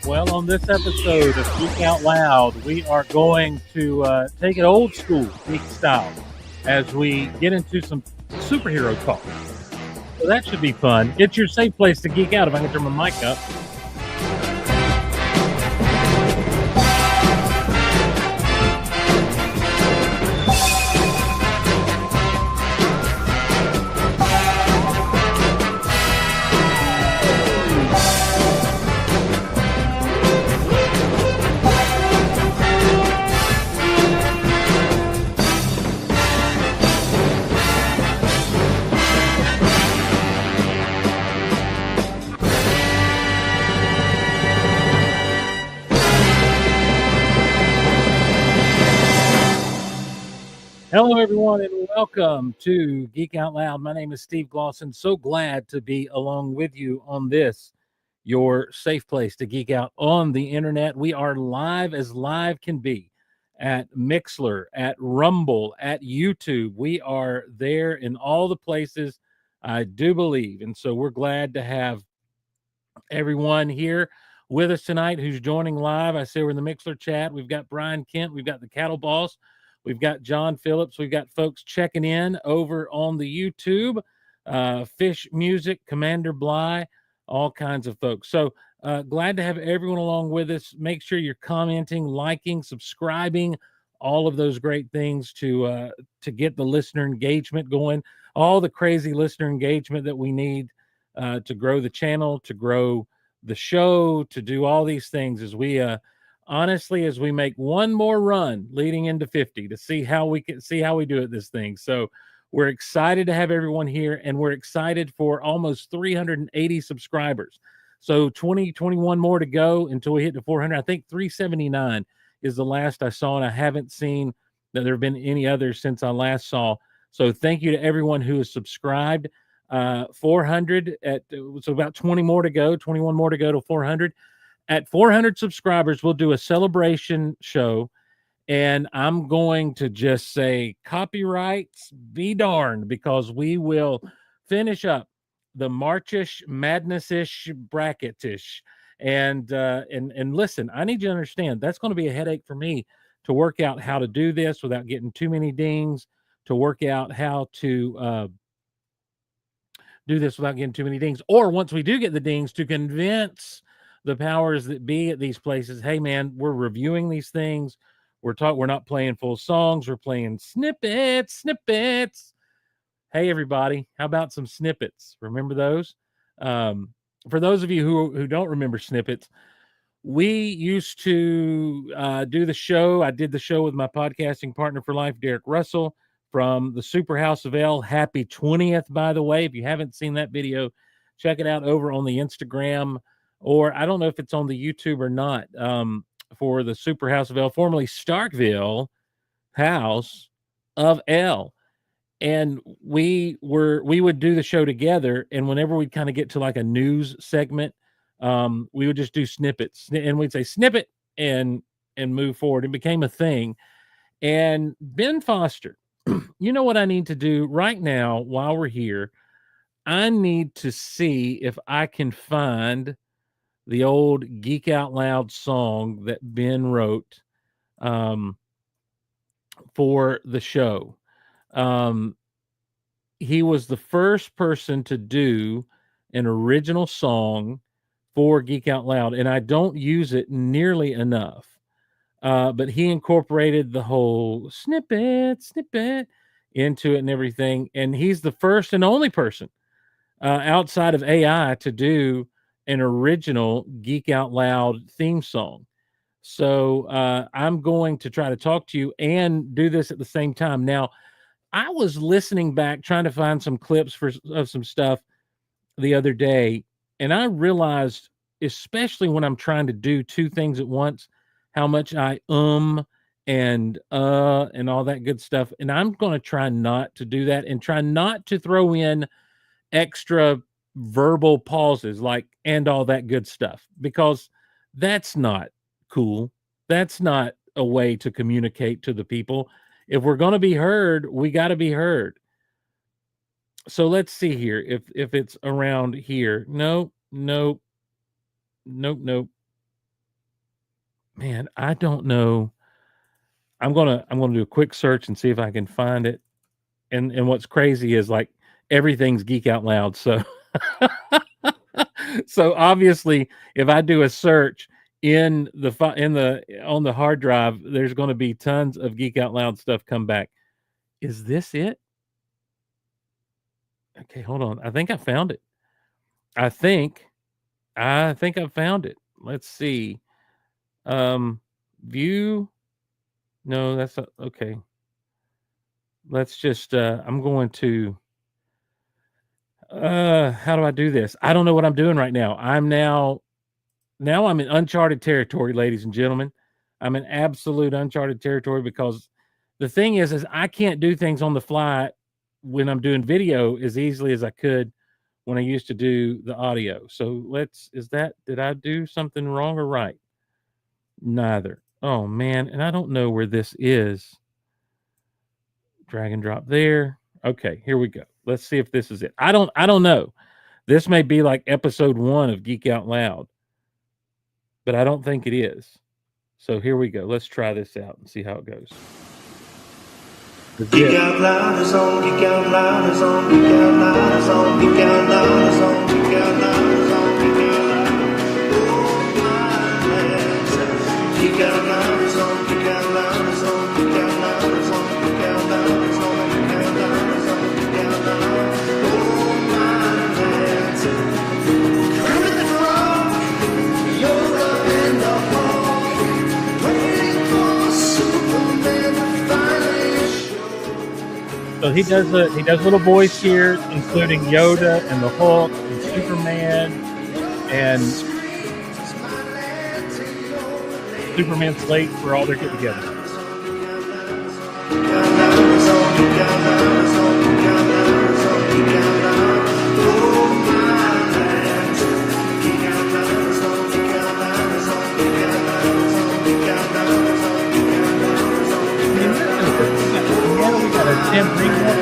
Well, on this episode of Geek Out Loud, we are going to take it old school, geek style, as we get into some superhero talk. So that should be fun. It's your safe place to geek out if I can turn my mic up. Hello, everyone, and welcome to Geek Out Loud. My name is Steve Glosson. So glad to be along with you on this, your safe place to geek out on the internet. We are live as live can be at Mixler, at Rumble, at YouTube. We are there in all the places, I do believe. And so we're glad to have everyone here with us tonight who's joining live. I say we're in the Mixler chat. We've got Brian Kent. We've got the Cattle Boss. We've got John Phillips. We've got folks checking in over on the YouTube, Fish Music, Commander Bly, all kinds of folks. So glad to have everyone along with us. Make sure you're commenting, liking, subscribing, all of those great things to get the listener engagement going, all the crazy listener engagement that we need to grow the channel, to grow the show, to do all these things as we honestly, as we make one more run leading into 50 to see how we do it this thing. So we're excited to have everyone here, and we're excited for almost 380 subscribers. So 21 more to go until we hit the 400. I think 379 is the last I saw, and I haven't seen that there have been any others since I last saw. So thank you to everyone who has subscribed. 400 so about 21 more to go to 400. At 400 subscribers, we'll do a celebration show, and I'm going to just say copyrights be darned, because we will finish up the Marchish Madness-ish bracketish. And listen, I need you to understand that's going to be a headache for me to work out how to do this without getting too many dings, to work out how to do this without getting too many dings, or once we do get the dings, to convince the powers that be at these places, hey man, we're reviewing these things. We're not playing full songs. We're playing snippets. Hey everybody, how about some snippets? Remember those? For those of you who don't remember snippets, we used to do the show. I did the show with my podcasting partner for life, Derek Russell, from the Super House of L. Happy 20th, by the way. If you haven't seen that video, check it out over on the Instagram, or I don't know if it's on the YouTube or not, for the Super House of L, formerly Starkville House of L. And we would do the show together, and whenever we'd kind of get to like a news segment, we would just do snippets, and we'd say snippet and move forward. It became a thing. And Ben Foster, you know what I need to do right now while we're here? I need to see if I can find the old Geek Out Loud song that Ben wrote for the show. He was the first person to do an original song for Geek Out Loud, and I don't use it nearly enough. But he incorporated the whole snippet into it and everything. And he's the first and only person outside of AI to do an original Geek Out Loud theme song. So I'm going to try to talk to you and do this at the same time. Now, I was listening back, trying to find some clips of some stuff the other day, and I realized, especially when I'm trying to do two things at once, how much I and all that good stuff. And I'm going to try not to do that, and try not to throw in extra verbal pauses like and all that good stuff, because that's not cool. That's not a way to communicate to the people. If we're going to be heard, we got to be heard. So let's see here if it's around here. Nope. Man, I don't know. I'm gonna do a quick search and see if I can find it. And what's crazy is like everything's Geek Out Loud. So so obviously, if I do a search in the on the hard drive, there's going to be tons of Geek Out Loud stuff come back. Is this it? Okay, hold on. I think I found it. I think I found it. Let's see. Um, view. No, that's not, okay. Let's just. I'm going to. How do I do this? I don't know what I'm doing right now. Now I'm in uncharted territory, ladies and gentlemen. I'm in absolute uncharted territory because the thing is I can't do things on the fly when I'm doing video as easily as I could when I used to do the audio. So did I do something wrong or right? Neither. Oh man, and I don't know where this is. Drag and drop there. Okay, here we go. Let's see if this is it. I don't know. This may be like episode 1 of Geek Out Loud, but I don't think it is. So here we go. Let's try this out and see how it goes. Geek Out Loud is on, Geek Out Loud is on, Geek Out Loud is on, Geek Out Loud is on, Geek Out Loud is on, Geek Out Loud. Oh my man, Geek Out Loud is on, Geek Out Loud is on, Geek Out Loud is on, Geek Out Loud is on, Geek Out Loud is on, Geek Out Loud. Oh my man, Kermit the Frog, you're up in the hall, waiting for Superman to finally show. So he does a little voice here, including Yoda and the Hulk and Superman and Superman's late for all their get together. We got a tambourine one.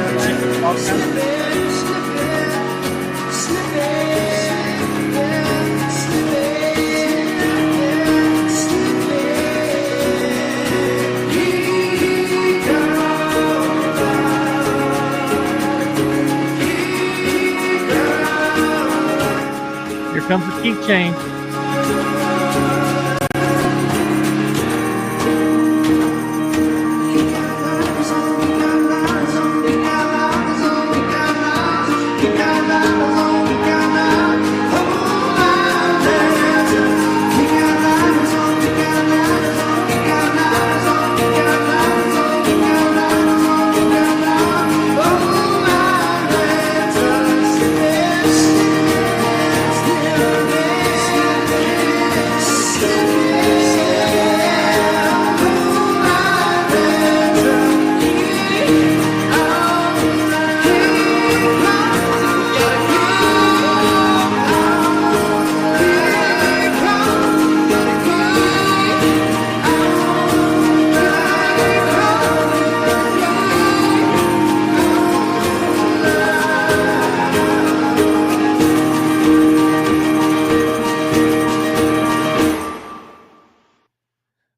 Here comes the key change.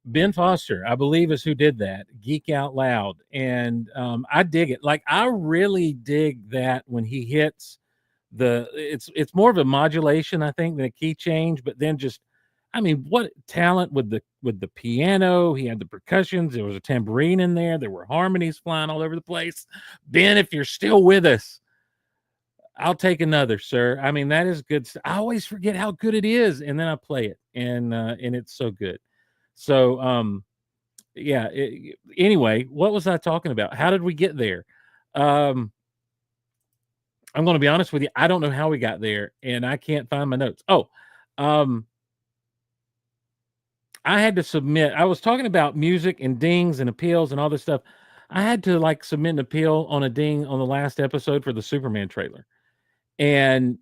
Ben Foster, I believe, is who did that. Geek Out Loud, and I dig it. Like I really dig that when he hits it's more of a modulation, I think, than a key change. But then just, I mean, what talent with the piano? He had the percussions. There was a tambourine in there. There were harmonies flying all over the place. Ben, if you're still with us, I'll take another, sir. I mean, that is good. I always forget how good it is, and then I play it, and it's so good. So, yeah. Anyway, what was I talking about? How did we get there? I'm going to be honest with you. I don't know how we got there, and I can't find my notes. Oh, I had to submit. I was talking about music and dings and appeals and all this stuff. I had to like submit an appeal on a ding on the last episode for the Superman trailer, and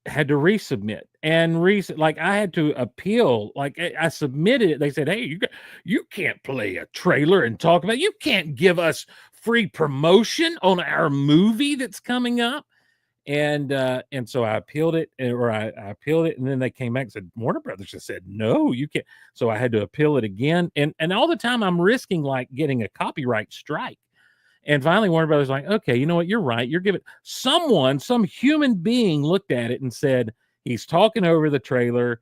had to resubmit and like I had to appeal. Like I submitted it. They said, "Hey, you can't play a trailer and talk about. You can't give us free promotion on our movie that's coming up." And so I appealed it, or I appealed it, and then they came back and said Warner Brothers just said no, you can't. So I had to appeal it again, and all the time I'm risking like getting a copyright strike. And finally, Warner Brothers was like, okay, you know what? You're right. You're giving some human being looked at it and said, he's talking over the trailer.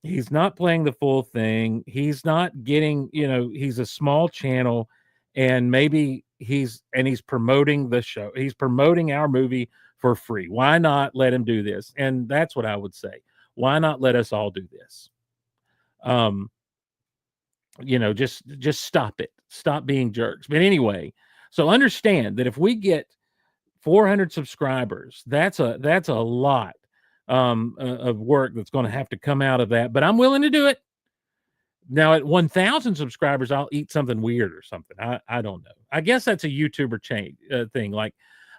He's not playing the full thing. He's not getting, he's a small channel, and maybe he's promoting the show. He's promoting our movie for free. Why not let him do this? And that's what I would say. Why not let us all do this? Just stop it. Stop being jerks. But anyway, so understand that if we get 400 subscribers, that's a lot of work that's going to have to come out of that. But I'm willing to do it. Now at 1,000 subscribers, I'll eat something weird or something. I don't know. I guess that's a YouTuber thing. Like,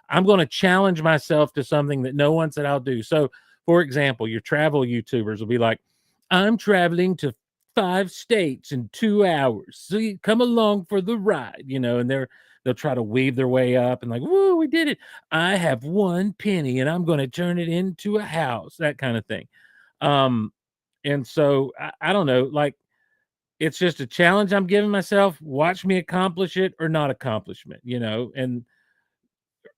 I'm going to challenge myself to something that no one said I'll do. So, for example, your travel YouTubers will be like, I'm traveling to 5 states in 2 hours. So you come along for the ride, and they'll try to weave their way up and like, whoa, we did it. I have 1 penny and I'm going to turn it into a house, that kind of thing. And so I don't know, like, it's just a challenge I'm giving myself. Watch me accomplish it or not accomplishment,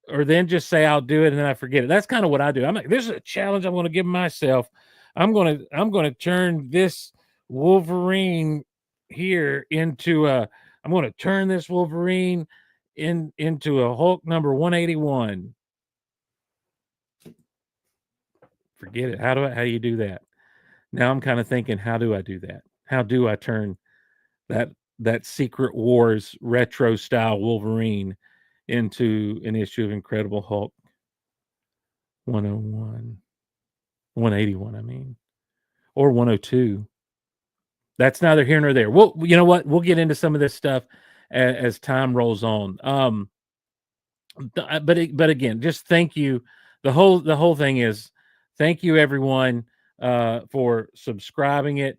or then just say I'll do it and then I forget it. That's kind of what I do. I'm like, this is a challenge I'm going to give myself. I'm going to turn this Wolverine here into I'm going to turn this Wolverine into a Hulk number 181. Forget it. How do you do that? Now I'm kind of thinking, how do I do that? How do I turn that Secret Wars retro style Wolverine into an issue of Incredible Hulk 101, 181, I mean, or 102. That's neither here nor there. Well, you know what? We'll get into some of this stuff as time rolls on. But again, just thank you. The whole thing is thank you everyone for subscribing it.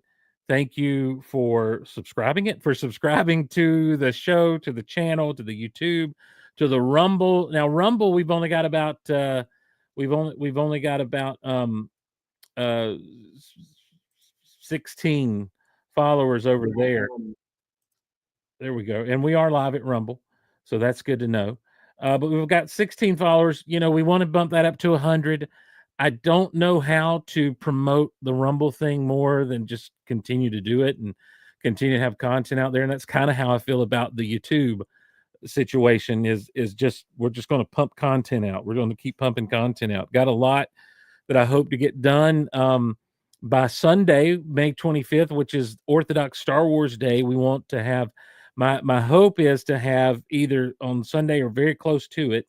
Thank you for subscribing to the show, to the channel, to the YouTube, to the Rumble. Now Rumble, we've only got about 16 followers over there. There we go. And we are live at Rumble, so that's good to know. But we've got 16 followers. We want to bump that up to 100. I don't know how to promote the Rumble thing more than just continue to do it and continue to have content out there. And that's kind of how I feel about the YouTube situation is just, we're just going to pump content out. We're going to keep pumping content out. Got a lot that I hope to get done by Sunday, May 25th, which is Orthodox Star Wars Day. We want to have, my hope is to have either on Sunday or very close to it,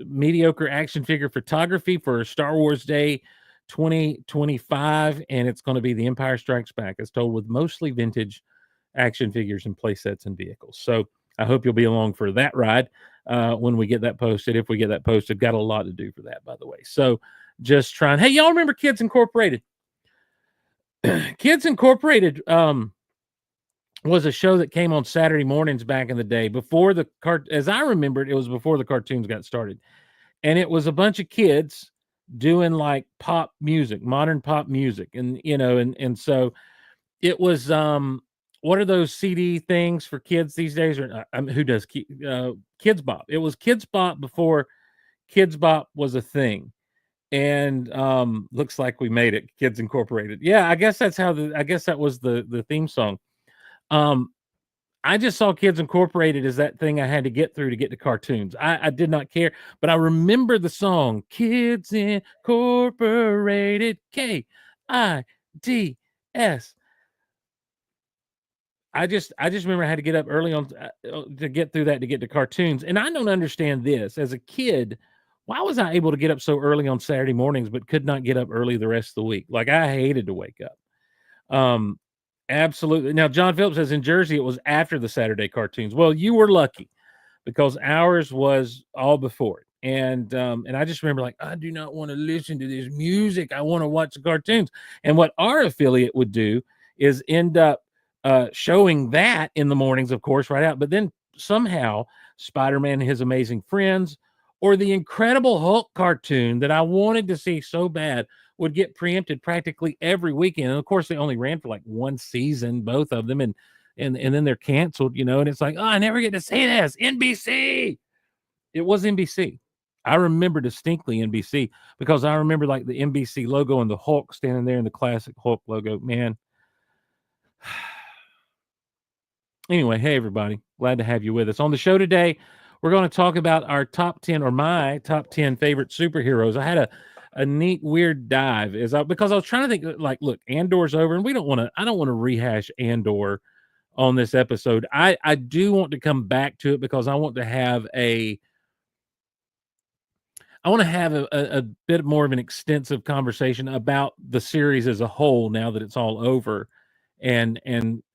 mediocre action figure photography for Star Wars Day 2025, and it's going to be The Empire Strikes Back, as told with mostly vintage action figures and play sets and vehicles. So I hope you'll be along for that ride when we get that posted. If we get that posted, got a lot to do for that, by the way. So just trying. Hey, y'all remember Kids Incorporated? Kids Incorporated was a show that came on Saturday mornings back in the day, before the as I remembered, it was before the cartoons got started. And it was a bunch of kids doing like pop music, modern pop music. And, and so it was, what are those CD things for kids these days? Or who does Kids Bop? It was Kids Bop before Kids Bop was a thing. And looks like we made it. Kids Incorporated. Yeah, I guess that's how I guess that was the theme song. I just saw Kids Incorporated as that thing I had to get through to get to cartoons. I did not care, but I remember the song Kids Incorporated, KIDS. I just remember I had to get up early on to get through that to get to cartoons. And I don't understand this. As a kid, why was I able to get up so early on Saturday mornings but could not get up early the rest of the week? Like, I hated to wake up. Absolutely. Now, John Phillips says in Jersey, it was after the Saturday cartoons. Well, you were lucky because ours was all before it. And I just remember, like, I do not want to listen to this music. I want to watch the cartoons. And what our affiliate would do is end up showing that in the mornings, of course, right out. But then somehow Spider-Man and His Amazing Friends, or the Incredible Hulk cartoon that I wanted to see so bad would get preempted practically every weekend. And of course, they only ran for like one season, both of them, and then they're canceled, and it's like, oh, I never get to see this. NBC. It was NBC. I remember distinctly NBC because I remember like the NBC logo and the Hulk standing there in the classic Hulk logo. Man. Anyway, hey everybody, glad to have you with us on the show today. We're going to talk about our top 10 or my top 10 favorite superheroes. I had a neat, weird dive because I was trying to think, like, look, Andor's over, and I don't want to rehash Andor on this episode. I do want to come back to it because I want to have a bit more of an extensive conversation about the series as a whole now that it's all over, and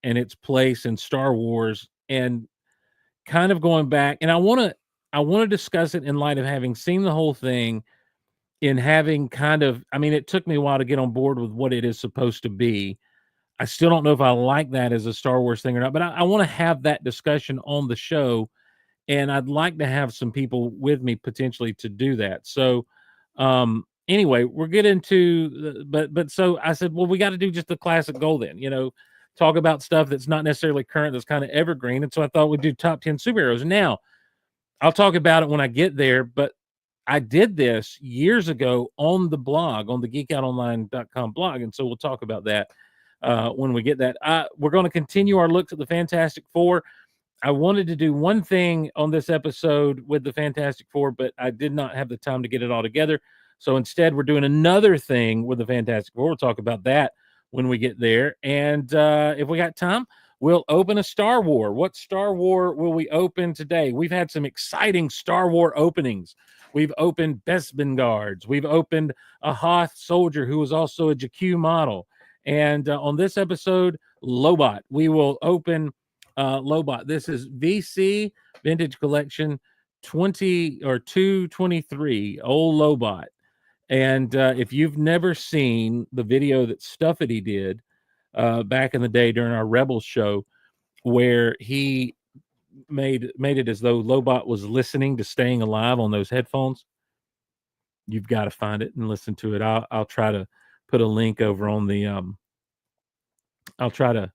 its place in Star Wars, and kind of going back. And I want to discuss it in light of having seen the whole thing, in having it took me a while to get on board with what it is supposed to be. I still don't know if I like that as a Star Wars thing or not, but I want to have that discussion on the show. And I'd like to have some people with me potentially to do that. So, anyway, we're getting to, but so I said, well, we got to do just the classic goal then, talk about stuff that's not necessarily current, that's kind of evergreen. And so I thought we'd do top 10 superheroes. Now, I'll talk about it when I get there, but I did this years ago on the blog, on the geekoutonline.com blog. And so we'll talk about that when we get that. We're going to continue our looks at the Fantastic Four. I wanted to do one thing on this episode with the Fantastic Four, but I did not have the time to get it all together. So instead, we're doing another thing with the Fantastic Four. We'll talk about that when we get there. And if we got time, we'll open a Star War. What Star War will we open today? We've had some exciting Star War openings. We've opened Bespin Guards. We've opened a Hoth soldier who was also a JQ model. And on this episode, Lobot. We will open Lobot. This is VC Vintage Collection 223, old Lobot. And if you've never seen the video that Stuffity did back in the day during our Rebels show, where he made it as though Lobot was listening to Staying Alive on those headphones, you've got to find it and listen to it. I'll try to put a link over on the put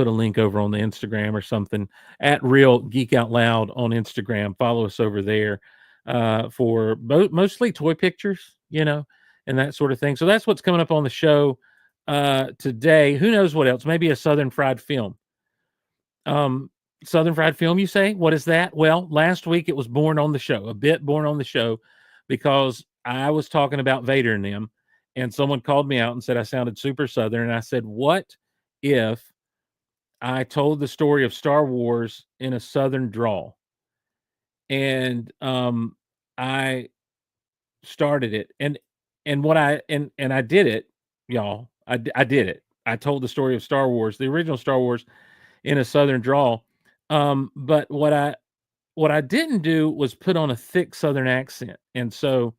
a link over on the Instagram or something, at Real Geek Out Loud on Instagram. Follow us over there for mostly toy pictures, and that sort of thing. So that's what's coming up on the show today. Who knows what else? Maybe a Southern Fried Film. Southern Fried Film, you say? What is that? Well, last week it was born on the show, because I was talking about Vader and them, and someone called me out and said I sounded super Southern, and I said, what if I told the story of Star Wars in a Southern drawl? And I started it, and I did it, y'all. I did it. I told the story of Star Wars, the original Star Wars, in a Southern drawl. But what I didn't do was put on a thick Southern accent, and so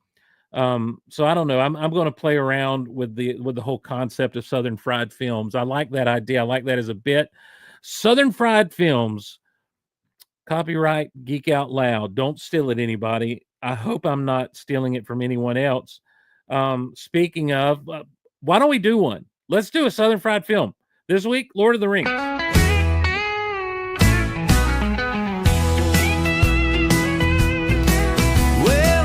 I don't know. I'm going to play around with the whole concept of Southern Fried Films. I like that idea. I like that as a bit. Southern Fried Films, copyright Geek Out Loud. Don't steal it, anybody. I hope I'm not stealing it from anyone else. Speaking of, why don't we do one? Let's do a Southern Fried Film this week. Lord of the Rings. Well,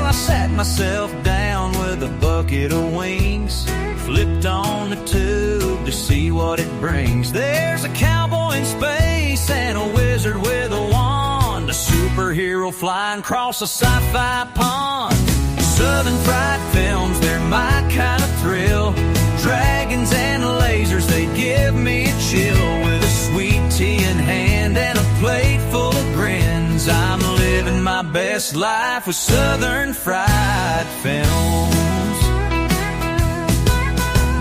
I sat myself down with a bucket of wings, flipped on the tube to see what it brings. There's a cowboy in space and a wizard with a wand, a superhero flying across a sci-fi pond. Southern Fried Films, they're my kind of thrill. Dragons and lasers, they give me a chill. With a sweet tea in hand and a plate full of grins, I'm living my best life with Southern Fried Films.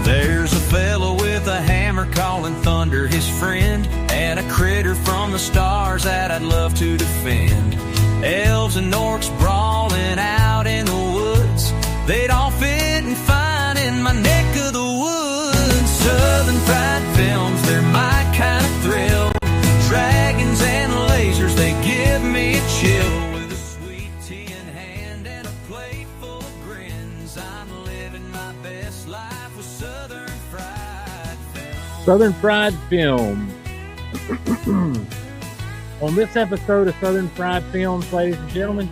There's a fella with a hammer calling thunder his friend, and a critter from the stars that I'd love to defend. Elves and orcs brawling out in the woods, they'd all fit and fine in my neck of the woods. Southern Fried Films, they're my kind of thrill. Dragons and lasers, they give me a chill. With a sweet tea in hand Southern Fried Film. Southern Fried Film. On this episode of Southern Fried Films, ladies and gentlemen,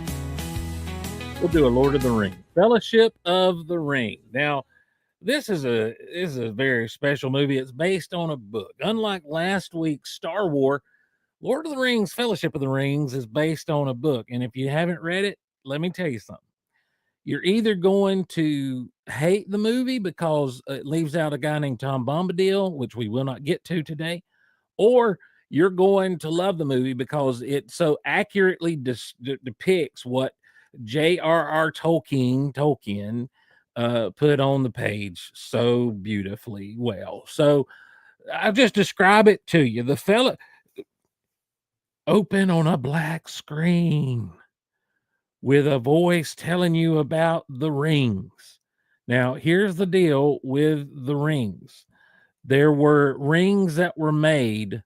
we'll do a Lord of the Rings, Fellowship of the Ring. Now, this is a very special movie. It's based on a book. Unlike last week's Star Wars, Lord of the Rings, Fellowship of the Rings is based on a book. And if you haven't read it, let me tell you something. You're either going to hate the movie because it leaves out a guy named Tom Bombadil, which we will not get to today, or you're going to love the movie because it so accurately depicts what J.R.R. Tolkien put on the page so beautifully well. So I'll just describe it to you. The fella open on a black screen with a voice telling you about the rings. Now, here's the deal with the rings. There were rings that were made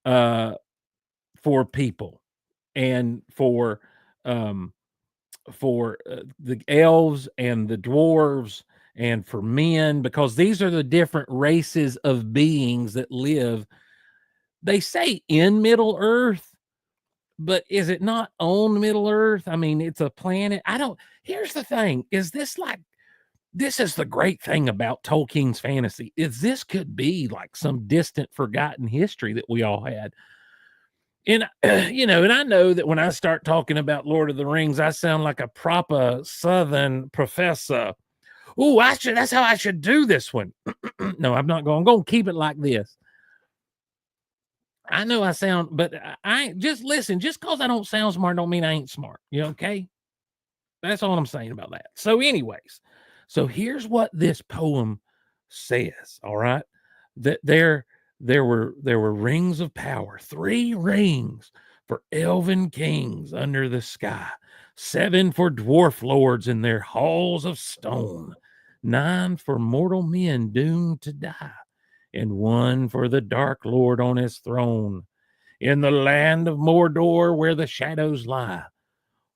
for people and for the elves and the dwarves and for men, because these are the different races of beings that live. They say in Middle Earth, but is it not on Middle Earth? I mean, it's a planet. Here's the thing. This is the great thing about Tolkien's fantasy is this could be like some distant forgotten history that we all had. And, and I know that when I start talking about Lord of the Rings, I sound like a proper Southern professor. Oh, that's how I should do this one. No, I'm not going. I'm going to keep it like this. I know I sound, but I just listen. Just because I don't sound smart don't mean I ain't smart. You okay? That's all I'm saying about that. So anyways, here's what this poem says. All right. That there were rings of power, 3 rings for elven kings under the sky, 7 for dwarf lords in their halls of stone, 9 for mortal men doomed to die, and 1 for the Dark Lord on his throne. In the land of Mordor where the shadows lie,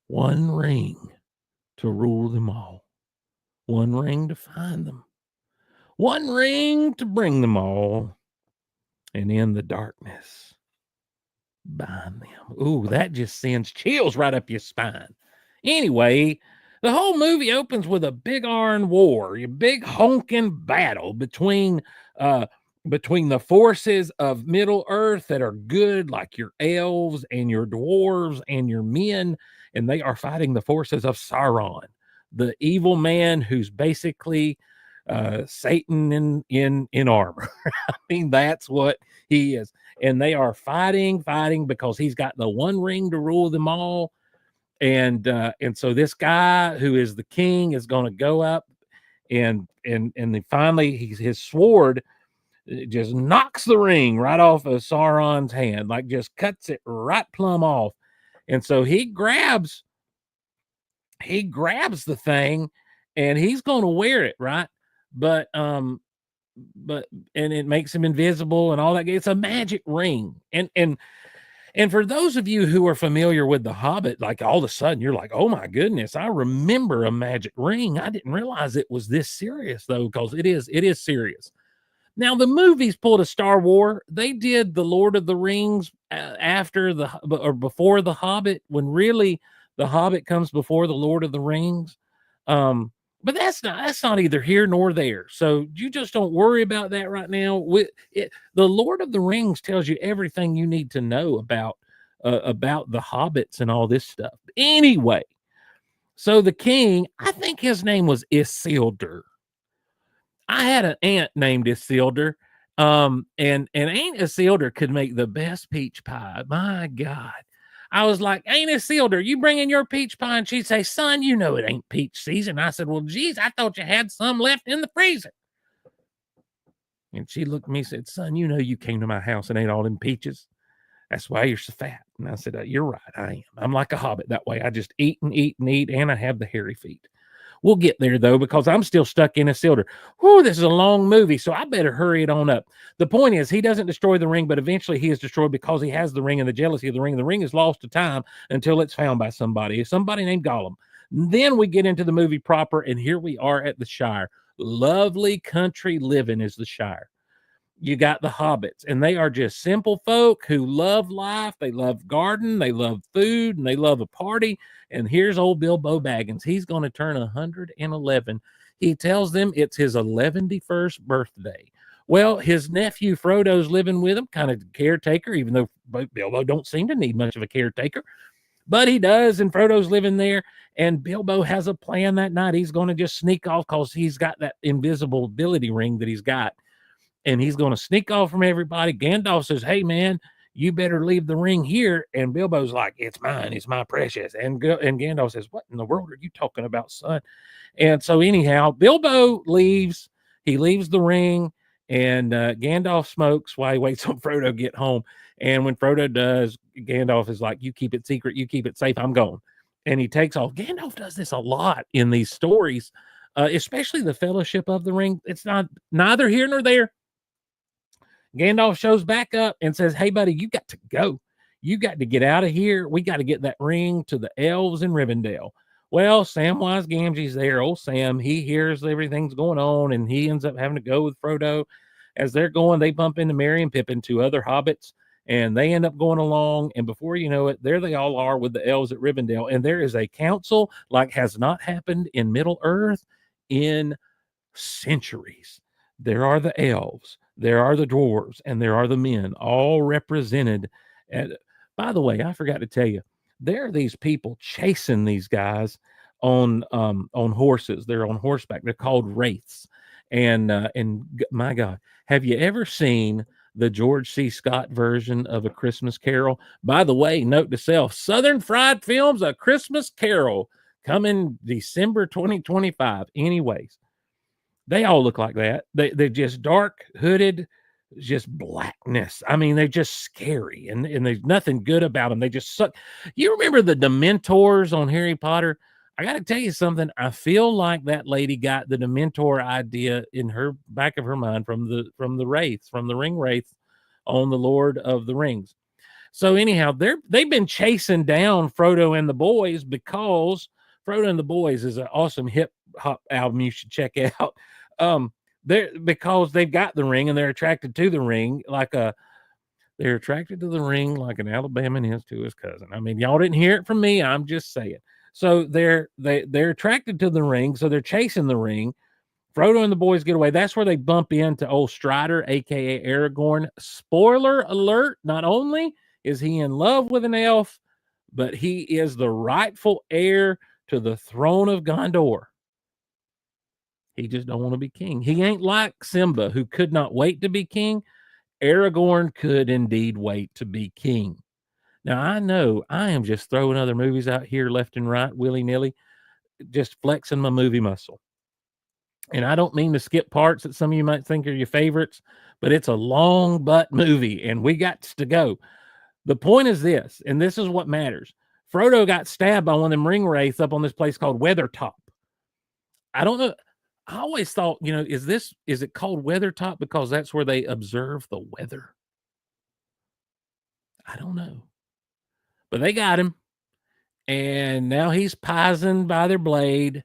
1 ring to rule them all, 1 ring to find them, 1 ring to bring them all, and in the darkness bind them. Ooh, that just sends chills right up your spine. Anyway, the whole movie opens with a big iron war, a big honking battle between the forces of Middle Earth that are good, like your elves and your dwarves and your men, and they are fighting the forces of Sauron, the evil man who's basically Satan in armor. I mean, that's what he is. And they are fighting because he's got the 1 ring to rule them all. And so this guy who is the king is going to go up and then finally his sword just knocks the ring right off of Sauron's hand, like just cuts it right plumb off. And so he grabs the thing and he's going to wear it, right? But it makes him invisible and all that. It's a magic ring. And for those of you who are familiar with The Hobbit, like all of a sudden you're like, oh my goodness, I remember a magic ring. I didn't realize it was this serious though, because it is serious. Now, the movies pulled a Star Wars. They did the Lord of the Rings before the Hobbit, when really the Hobbit comes before the Lord of the Rings. But that's not either here nor there. So you just don't worry about that right now. The Lord of the Rings tells you everything you need to know about the hobbits and all this stuff. Anyway, so the king, I think his name was Isildur. I had an aunt named Isildur, and Aunt Isildur could make the best peach pie. My God. I was like, Aunt Isildur, you bring in your peach pie? And she'd say, son, you know it ain't peach season. I said, well, geez, I thought you had some left in the freezer. And she looked at me and said, son, you know you came to my house and ate all them peaches. That's why you're so fat. And I said, you're right, I am. I'm like a hobbit that way. I just eat and eat and eat, and I have the hairy feet. We'll get there, though, because I'm still stuck in Isildur. Whew, this is a long movie, so I better hurry it on up. The point is, he doesn't destroy the ring, but eventually he is destroyed because he has the ring and the jealousy of the ring. The ring is lost to time until it's found by somebody named Gollum. Then we get into the movie proper, and here we are at the Shire. lovely country living is the Shire. You got the hobbits, and they are just simple folk who love life. They love garden, they love food, and they love a party. And here's old Bilbo Baggins. He's going to turn 111. He tells them it's his 111st birthday. Well, his nephew Frodo's living with him, kind of caretaker, even though Bilbo don't seem to need much of a caretaker, but he does. And Frodo's living there. And Bilbo has a plan that night. He's going to just sneak off because he's got that invisible ability ring that he's got, and he's going to sneak off from everybody. Gandalf says, "Hey, man, you better leave the ring here." And Bilbo's like, "It's mine. It's my precious." And Gandalf says, "What in the world are you talking about, son?" And so anyhow, Bilbo leaves. He leaves the ring, and Gandalf smokes while he waits on Frodo to get home. And when Frodo does, Gandalf is like, "You keep it secret. You keep it safe. I'm going." And he takes off. Gandalf does this a lot in these stories, especially the Fellowship of the Ring. It's not neither here nor there. Gandalf shows back up and says, "Hey, buddy, you got to go. You got to get out of here. We got to get that ring to the elves in Rivendell." Well, Samwise Gamgee's there. Old Sam, he hears everything's going on, and he ends up having to go with Frodo. As they're going, they bump into Merry and Pippin, two other hobbits, and they end up going along. And before you know it, there they all are with the elves at Rivendell. And there is a council like has not happened in Middle Earth in centuries. There are the elves, there are the dwarves, and there are the men, all represented. And by the way, I forgot to tell you, there are these people chasing these guys on horses. They're on horseback. They're called wraiths. And my God, have you ever seen the George C. Scott version of A Christmas Carol? By the way, note to self: Southern Fried Films, A Christmas Carol, coming December 2025. Anyways, they all look like that. They're just dark, hooded, just blackness. I mean, they're just scary, and there's nothing good about them. They just suck. You remember the Dementors on Harry Potter? I got to tell you something. I feel like that lady got the Dementor idea in her back of her mind from the wraiths, from the ring wraiths on the Lord of the Rings. So anyhow, they've been chasing down Frodo and the boys because Frodo and the Boys is an awesome hip hop album you should check out. They're because they've got the ring and they're attracted to the ring they're attracted to the ring like an Alabama is to his cousin. I mean, y'all didn't hear it from me. I'm just saying. So they're attracted to the ring, so they're chasing the ring. Frodo and the boys get away. That's where they bump into old Strider, aka Aragorn. Spoiler alert: not only is he in love with an elf, but he is the rightful heir to the throne of Gondor. He just don't want to be king. He ain't like Simba, who could not wait to be king. Aragorn could indeed wait to be king. Now, I know I am just throwing other movies out here left and right, willy-nilly, just flexing my movie muscle. And I don't mean to skip parts that some of you might think are your favorites, but it's a long butt movie, and we got to go. The point is this, and this is what matters. Frodo got stabbed by one of them ring wraiths up on this place called Weathertop. I don't know. I always thought, is it called Weathertop because that's where they observe the weather? I don't know. But they got him, and now he's poisoned by their blade,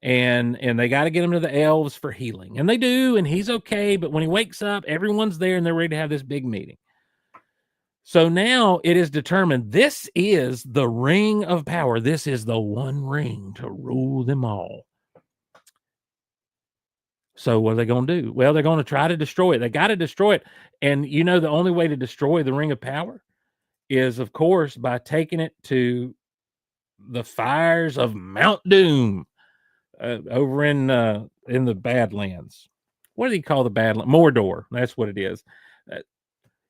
and they got to get him to the elves for healing. And they do, and he's okay, but when he wakes up, everyone's there, and they're ready to have this big meeting. So now it is determined this is the ring of power. This is the one ring to rule them all. So what are they going to do? Well, they're going to try to destroy it. They got to destroy it. And the only way to destroy the ring of power is, of course, by taking it to the fires of Mount Doom over in the Badlands. What do you call the Badlands? Mordor. That's what it is.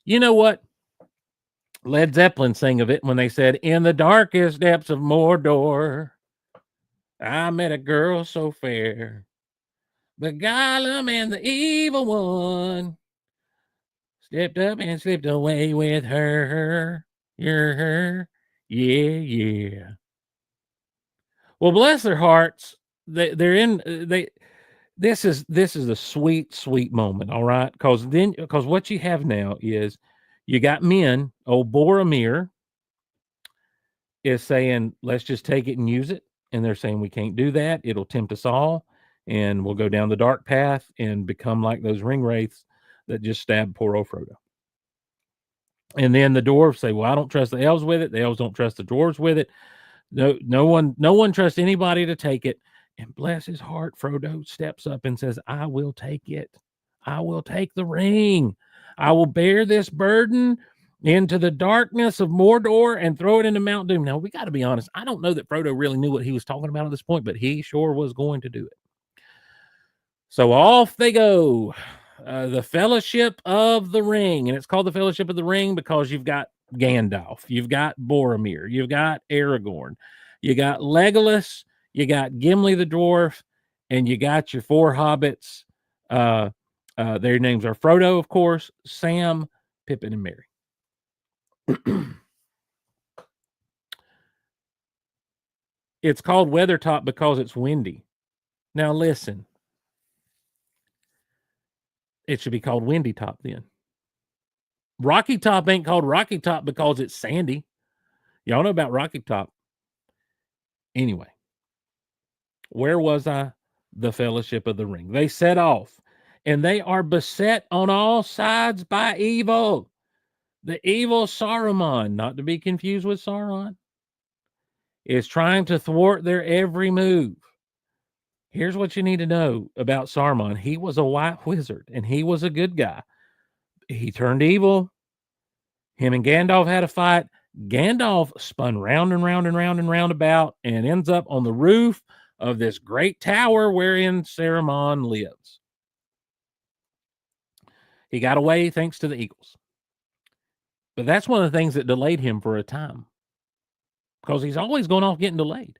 You know what? Led Zeppelin sang of it when they said, "In the darkest depths of Mordor, I met a girl so fair. But Gollum and the evil one stepped up and slipped away with her. You're her. Yeah. Well, bless their hearts. This is a sweet, sweet moment. All right. Because what you have now is you got men. Old Boromir is saying, let's just take it and use it. And they're saying, we can't do that. It'll tempt us all. and will go down the dark path and become like those ring wraiths that just stabbed poor old Frodo. And then the dwarves say, well, I don't trust the elves with it. The elves don't trust the dwarves with it. No one trusts anybody to take it. And bless his heart, Frodo steps up and says, I will take it. I will take the ring. I will bear this burden into the darkness of Mordor and throw it into Mount Doom. Now, we got to be honest. I don't know that Frodo really knew what he was talking about at this point, but he sure was going to do it. So off they go. The Fellowship of the Ring. And it's called the Fellowship of the Ring because you've got Gandalf, you've got Boromir, you've got Aragorn, you got Legolas, you got Gimli the dwarf, and you got your 4 hobbits. Their names are Frodo, of course, Sam, Pippin, and Merry. It's called Weathertop because it's windy. Now listen. It should be called Windy Top then. Rocky Top ain't called Rocky Top because it's sandy. Y'all know about Rocky Top. Anyway, where was I? The Fellowship of the Ring. They set off, and they are beset on all sides by evil. The evil Saruman, not to be confused with Sauron, is trying to thwart their every move. Here's what you need to know about Saruman. He was a white wizard, and he was a good guy. He turned evil. Him and Gandalf had a fight. Gandalf spun round and round and round and round about and ends up on the roof of this great tower wherein Saruman lives. He got away thanks to the eagles. But that's one of the things that delayed him for a time, because he's always going off getting delayed.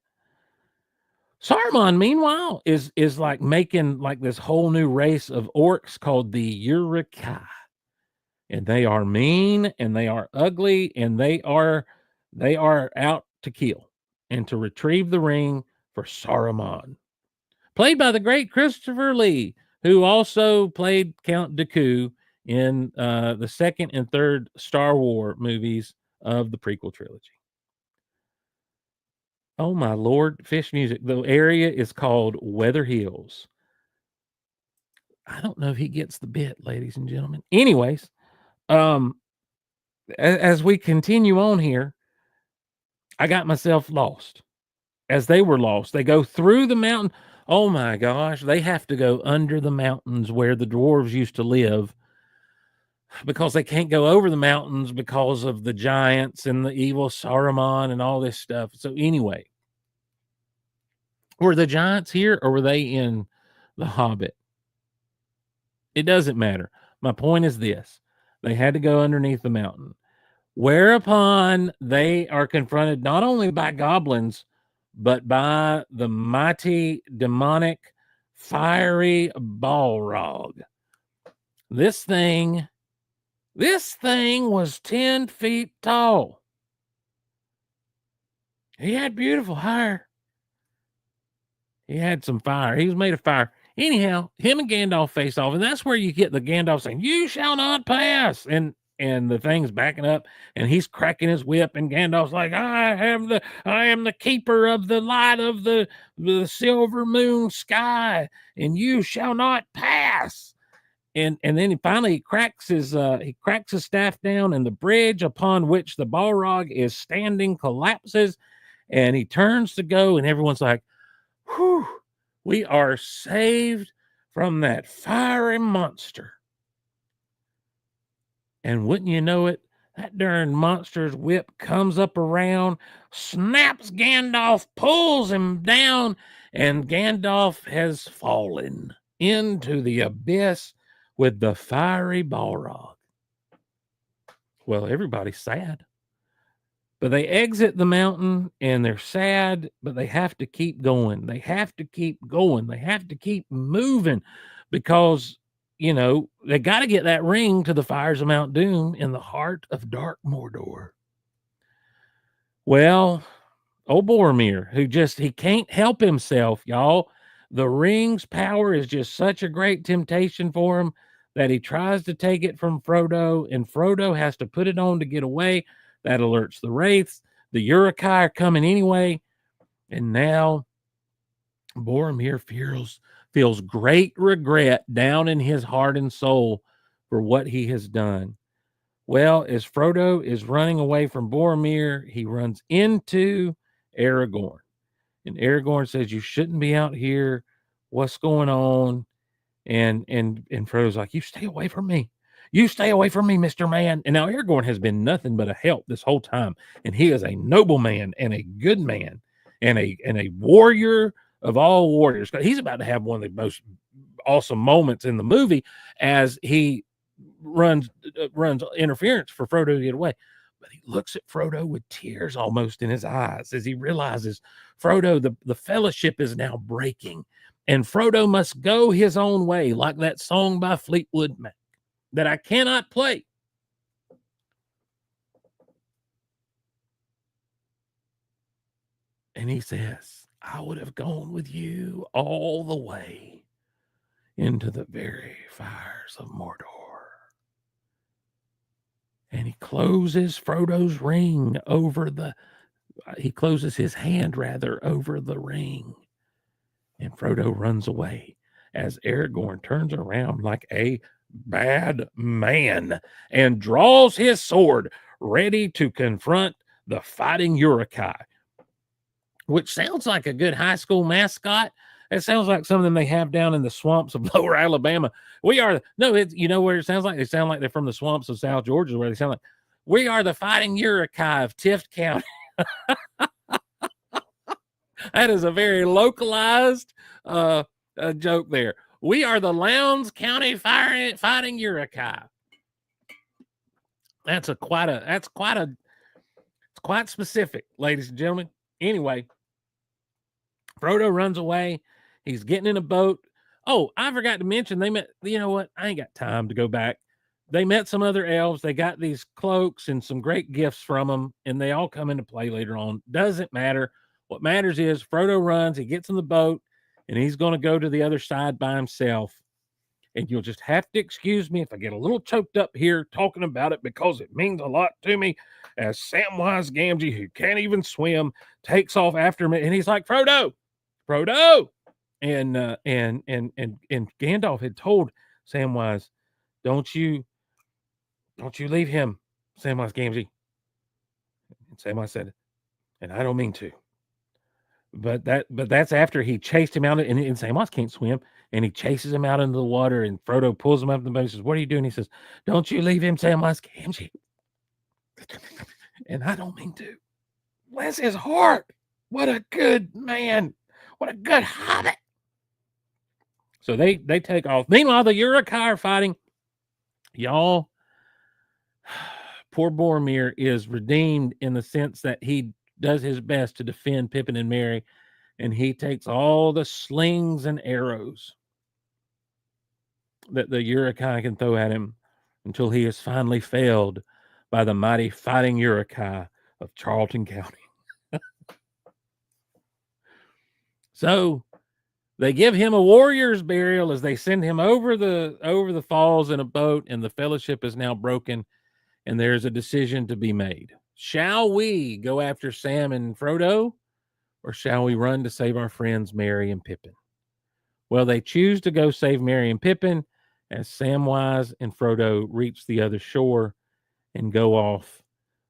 Saruman, meanwhile, is like making like this whole new race of orcs called the Uruk-hai. And they are mean, and they are ugly, and they are out to kill and to retrieve the ring for Saruman. Played by the great Christopher Lee, who also played Count Dooku in the 2nd and 3rd Star Wars movies of the prequel trilogy. Oh my Lord, fish music. The area is called Weather Hills. I don't know if he gets the bit, ladies and gentlemen. Anyways, as we continue on here, I got myself lost. As they were lost, they go through the mountain. Oh my gosh, they have to go under the mountains where the dwarves used to live, because they can't go over the mountains because of the giants and the evil Saruman and all this stuff. So anyway, were the giants here or were they in The Hobbit? It doesn't matter. My point is this. They had to go underneath the mountain, whereupon they are confronted not only by goblins, but by the mighty, demonic, fiery Balrog. This thing was 10 feet tall. He had beautiful hair. He had some fire. He was made of fire. Anyhow, him and Gandalf face off, and that's where you get the Gandalf saying, "You shall not pass," and the thing's backing up, and he's cracking his whip, and Gandalf's like, I am the keeper of the light of the silver moon sky, and you shall not pass." And then he finally cracks his staff down, and the bridge upon which the Balrog is standing collapses, and he turns to go, and everyone's like, "Whew, we are saved from that fiery monster." And wouldn't you know it, that darn monster's whip comes up around, snaps Gandalf, pulls him down, and Gandalf has fallen into the abyss with the fiery Balrog. Well, everybody's sad. But they exit the mountain and they're sad, but they have to keep going. They have to keep going. They have to keep moving because, you know, they got to get that ring to the fires of Mount Doom in the heart of dark Mordor. Well, old Boromir, he can't help himself, y'all. The ring's power is just such a great temptation for him that he tries to take it from Frodo, and Frodo has to put it on to get away. That alerts the wraiths. The Uruk-hai are coming anyway. And now Boromir feels feels great regret down in his heart and soul for what he has done. Well, as Frodo is running away from Boromir, he runs into Aragorn. And Aragorn says, "You shouldn't be out here. What's going on?" And Frodo's like, "You stay away from me. You stay away from me, Mr. Man." And now Aragorn has been nothing but a help this whole time. And he is a noble man and a good man and a warrior of all warriors. He's about to have one of the most awesome moments in the movie as he runs interference for Frodo to get away. But he looks at Frodo with tears almost in his eyes as he realizes, Frodo, the fellowship is now breaking, and Frodo must go his own way, like that song by Fleetwood Mac that I cannot play. And he says, "I would have gone with you all the way into the very fires of Mordor." And he closes Frodo's ring over he closes his hand rather over the ring. And Frodo runs away as Aragorn turns around like a bad man and draws his sword, ready to confront the fighting Uruk-hai, which sounds like a good high school mascot. It sounds like something they have down in the swamps of lower Alabama. You know where it sounds like? They sound like they're from the swamps of South Georgia, where they sound like, "We are the fighting Uruk-hai of Tift County." That is a very localized joke there. We are the Lowndes County fighting Uruk-hai. It's quite specific, ladies and gentlemen. Anyway, Frodo runs away. He's getting in a boat. Oh, I forgot to mention they met. You know what? I ain't got time to go back. They met some other elves. They got these cloaks and some great gifts from them, and they all come into play later on. Doesn't matter. What matters is Frodo runs. He gets in the boat, and he's going to go to the other side by himself. And you'll just have to excuse me if I get a little choked up here talking about it, because it means a lot to me. As Samwise Gamgee, who can't even swim, takes off after me, and he's like, "Frodo, Frodo!" And Gandalf had told Samwise, "Don't you leave him, Samwise Gamgee." And Samwise said, "And I don't mean to." But that's after he chased him out, and Samwise can't swim, and he chases him out into the water, and Frodo pulls him up in the boat and says, "What are you doing?" He says, "Don't you leave him, Samwise Gamgee." And I don't mean to. Bless his heart. What a good man. What a good hobbit. So they take off. Meanwhile, the Uruk-hai are fighting. Y'all, poor Boromir is redeemed in the sense that he does his best to defend Pippin and Merry, and he takes all the slings and arrows that the Uruk-hai can throw at him until he is finally failed by the mighty fighting Uruk-hai of Charlton County. So they give him a warrior's burial as they send him over the falls in a boat, and the fellowship is now broken, and there's a decision to be made. Shall we go after Sam and Frodo, or shall we run to save our friends Merry and Pippin? Well, they choose to go save Merry and Pippin as Samwise and Frodo reach the other shore and go off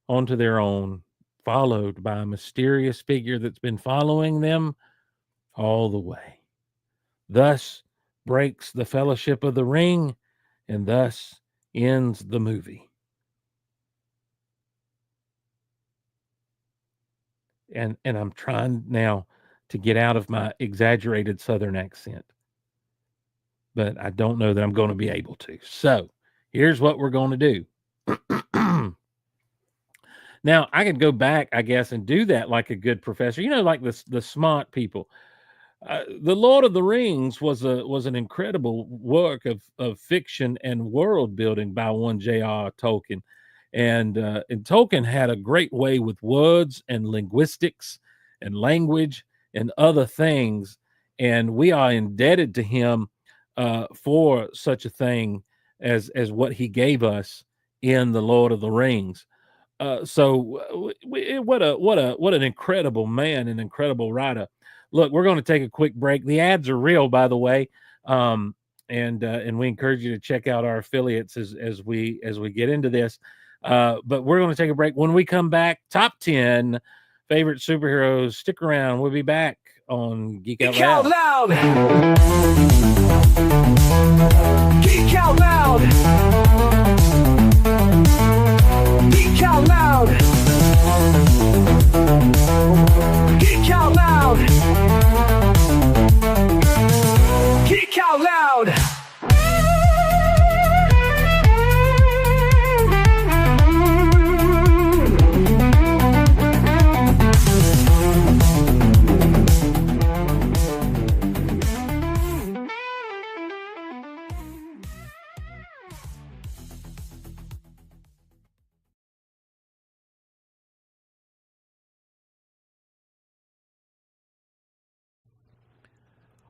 onto their own, followed by a mysterious figure that's been following them all the way. Thus breaks the Fellowship of the Ring, and thus ends the movie. And I'm trying now to get out of my exaggerated Southern accent, but I don't know that I'm going to be able to. So here's what we're going to do. Now, I could go back, I guess, and do that like a good professor. You know, like the smart people. The Lord of the Rings was an incredible work of fiction and world building by one J.R. Tolkien, and Tolkien had a great way with words and linguistics and language and other things, and we are indebted to him for such a thing as what he gave us in the Lord of the Rings. So what an incredible man, an incredible writer. Look, we're going to take a quick break. The ads are real, by the way, and we encourage you to check out our affiliates as we get into this. But we're going to take a break. When we come back, top 10 favorite superheroes. Stick around. We'll be back on Geek Out Loud. Geek Out Loud. Geek Out Loud. Geek Out Loud. Geek Out Loud.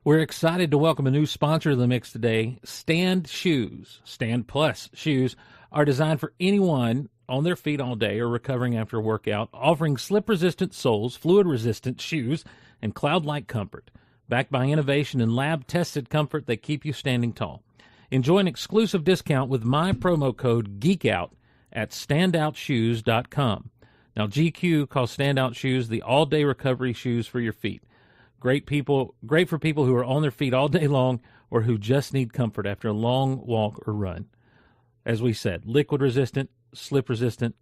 We're excited to welcome a new sponsor of the mix today, Stand Shoes. Stand Plus shoes are designed for anyone on their feet all day or recovering after a workout, offering slip-resistant soles, fluid-resistant shoes, and cloud-like comfort. Backed by innovation and lab-tested comfort that keep you standing tall. Enjoy an exclusive discount with my promo code GEEKOUT at standoutshoes.com. Now, GQ calls Standout Shoes the all-day recovery shoes for your feet. Great for people who are on their feet all day long or who just need comfort after a long walk or run. As we said, liquid resistant, slip resistant,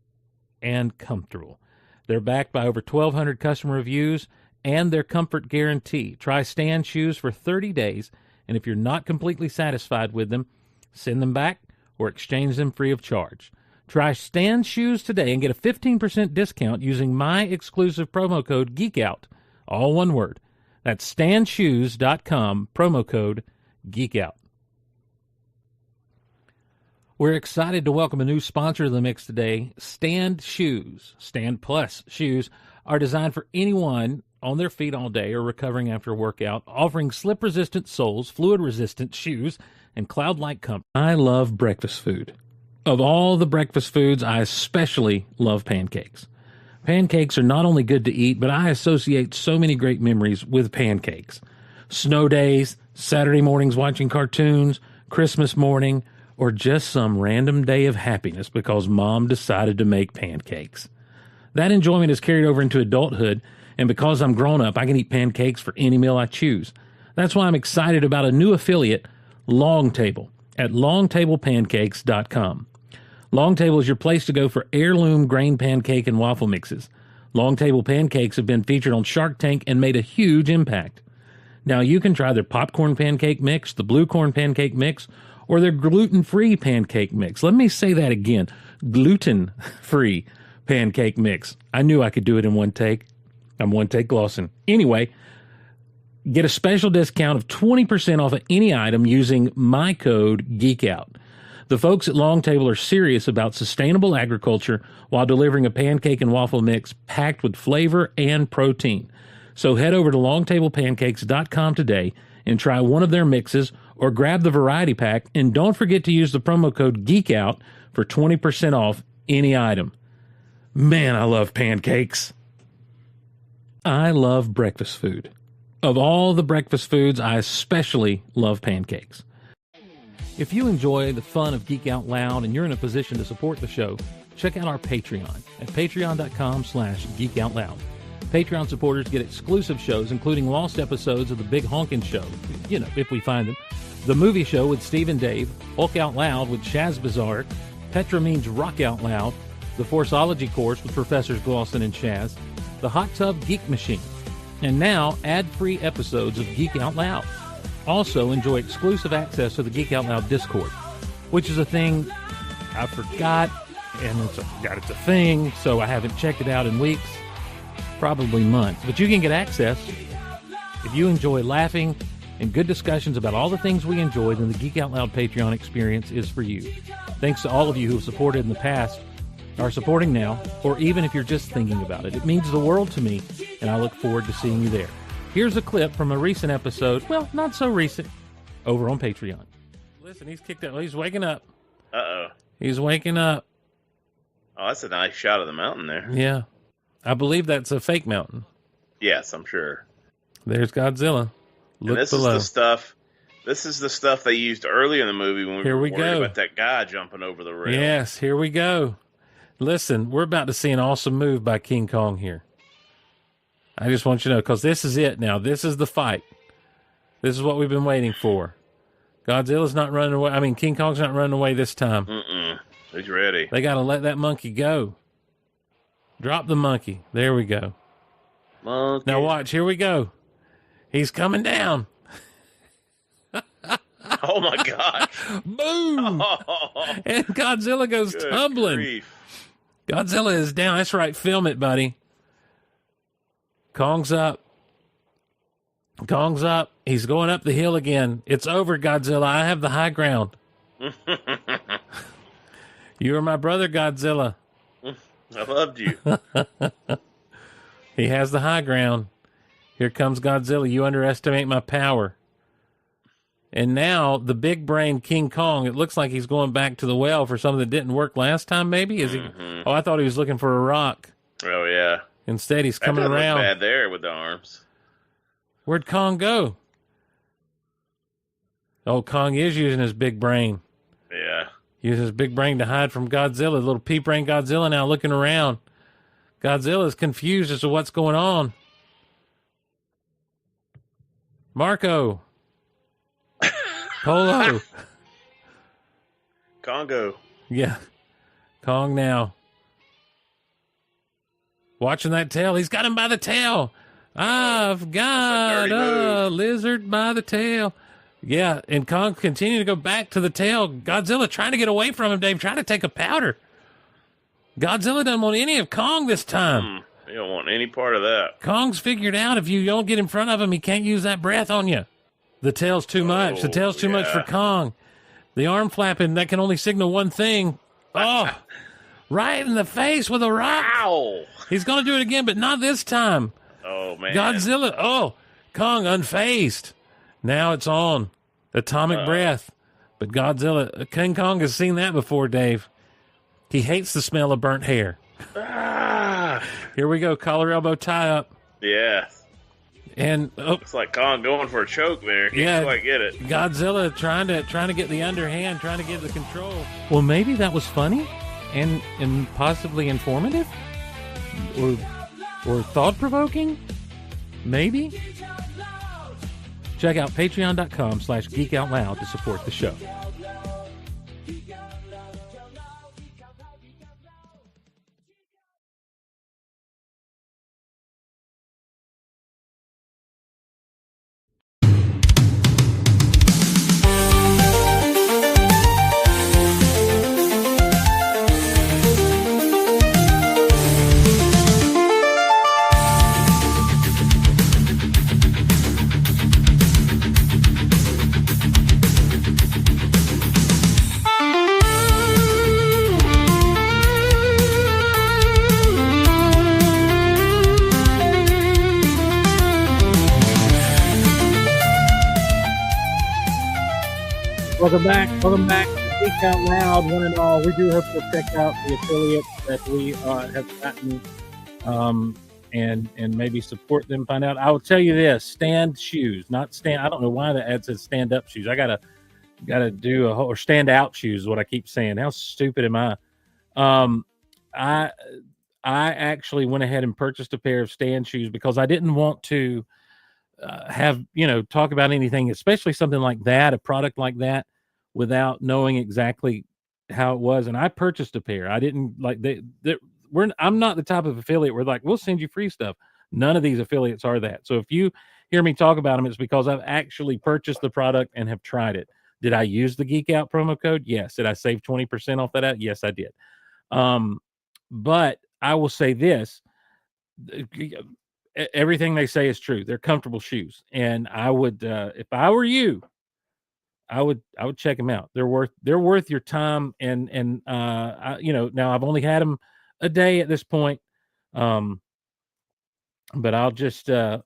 and comfortable. They're backed by over 1,200 customer reviews and their comfort guarantee. Try Stand shoes for 30 days, and if you're not completely satisfied with them, send them back or exchange them free of charge. Try Stand shoes today and get a 15% discount using my exclusive promo code GEEKOUT, all one word. That's standshoes.com, promo code GEEKOUT. We're excited to welcome a new sponsor of the mix today, Stand Shoes. Stand Plus shoes are designed for anyone on their feet all day or recovering after a workout, offering slip-resistant soles, fluid-resistant shoes, and cloud-like comfort. I love breakfast food. Of all the breakfast foods, I especially love pancakes. Pancakes are not only good to eat, but I associate so many great memories with pancakes. Snow days, Saturday mornings watching cartoons, Christmas morning, or just some random day of happiness because Mom decided to make pancakes. That enjoyment is carried over into adulthood, and because I'm grown up, I can eat pancakes for any meal I choose. That's why I'm excited about a new affiliate, Long Table, at longtablepancakes.com. Long Table is your place to go for heirloom grain pancake and waffle mixes. Long Table pancakes have been featured on Shark Tank and made a huge impact. Now you can try their popcorn pancake mix, the blue corn pancake mix, or their gluten-free pancake mix. Let me say that again, gluten-free pancake mix. I knew I could do it in one take. I'm one take Glosson. Anyway, get a special discount of 20% off of any item using my code GEEKOUT. The folks at Long Table are serious about sustainable agriculture while delivering a pancake and waffle mix packed with flavor and protein. So head over to longtablepancakes.com today and try one of their mixes or grab the variety pack, and don't forget to use the promo code GEEKOUT for 20% off any item. Man, I love pancakes. I love breakfast food. Of all the breakfast foods, I especially love pancakes. If you enjoy the fun of Geek Out Loud and you're in a position to support the show, check out our Patreon at patreon.com/geekoutloud. Patreon supporters get exclusive shows, including lost episodes of The Big Honkin' Show, if we find them, The Movie Show with Steve and Dave, Hulk Out Loud with Shaz Bazaar, Petra Means Rock Out Loud, The Forceology Course with Professors Glosson and Shaz, The Hot Tub Geek Machine, and now ad-free episodes of Geek Out Loud. Also, enjoy exclusive access to the Geek Out Loud Discord, which is a thing I forgot, and it's a thing, so I haven't checked it out in weeks, probably months. But you can get access if you enjoy laughing and good discussions about all the things we enjoy. Then the Geek Out Loud Patreon experience is for you. Thanks to all of you who have supported in the past, are supporting now, or even if you're just thinking about it. It means the world to me, and I look forward to seeing you there. Here's a clip from a recent episode, well, not so recent, over on Patreon. Listen, he's kicked out. He's waking up. Uh-oh. He's waking up. Oh, that's a nice shot of the mountain there. Yeah. I believe that's a fake mountain. Yes, I'm sure. There's Godzilla. Look and this below. is the stuff. This is the stuff they used early in the movie when we Here were we worried go. about that guy jumping over the rail. Yes, here we go. Listen, we're about to see an awesome move by King Kong here. I just want you to know, because this is it now. This is the fight. This is what we've been waiting for. Godzilla's not running away. I mean, King Kong's not running away this time. He's ready. They got to let that monkey go. Drop the monkey. There we go. Monkey. Now watch. Here we go. He's coming down. Oh my gosh! Boom! Oh, And Godzilla goes good tumbling. grief. Godzilla is down. That's right. Film it, buddy. Kong's up. Kong's up. He's going up the hill again. It's over, Godzilla. I have the high ground. You are my brother, Godzilla. I loved you. He has the high ground. Here comes Godzilla. You underestimate my power. And now the big brain King Kong, it looks like he's going back to the well for something that didn't work last time, maybe? Is he? Oh, I thought he was looking for a rock. Oh yeah. Instead, he's That coming doesn't look around. bad there with the arms. Where'd Kong go? Oh, Kong is using his big brain. Yeah. Using his big brain to hide from Godzilla. Little pea brain Godzilla now looking around. Godzilla's confused as to what's going on. Marco. Polo. Congo. Yeah. Kong now. Watching that tail. He's got him by the tail. I've got dirty a move. lizard by the tail. Yeah, and Kong continuing to go back to the tail. Godzilla trying to get away from him, Dave, trying to take a powder. Godzilla doesn't want any of Kong this time. You don't want any part of that. Kong's figured out if you don't get in front of him, he can't use that breath on you. The tail's too much. The tail's too much for Kong. The arm flapping, that can only signal one thing. Oh, right in the face with a rock. Ow! He's going to do it again, but not this time. Oh man. Godzilla. Oh, Kong unfazed. Now it's on. Atomic breath. But Godzilla, King Kong has seen that before, Dave. He hates the smell of burnt hair. Ah. Here we go. Collar elbow tie up. Yeah. And It's like Kong going for a choke there. Can't quite get it. Godzilla trying to get the underhand, trying to get the control. Well, maybe that was funny and possibly informative or thought-provoking. Maybe. Check out patreon.com/geekoutloud to support the show. Welcome back to Geek Out Loud, one and all. We do hope you'll check out the affiliates that we have gotten and maybe support them. Find out. I will tell you this: stand shoes, not stand. I don't know why the ad says stand up shoes. I gotta do a whole, or stand out shoes is what I keep saying. How stupid am I? I actually went ahead and purchased a pair of stand shoes because I didn't want to talk about anything, especially something like that, a product like that, without knowing exactly how it was. And I purchased a pair. I didn't like I'm not the type of affiliate where like, we'll send you free stuff. None of these affiliates are that. So if you hear me talk about them, it's because I've actually purchased the product and have tried it. Did I use the Geek Out promo code? Yes. Did I save 20% off that? Yes, I did. But I will say this, everything they say is true. They're comfortable shoes. And I would, if I were you, I would check them out. They're worth your time. And now I've only had them a day at this point. But I'll just tell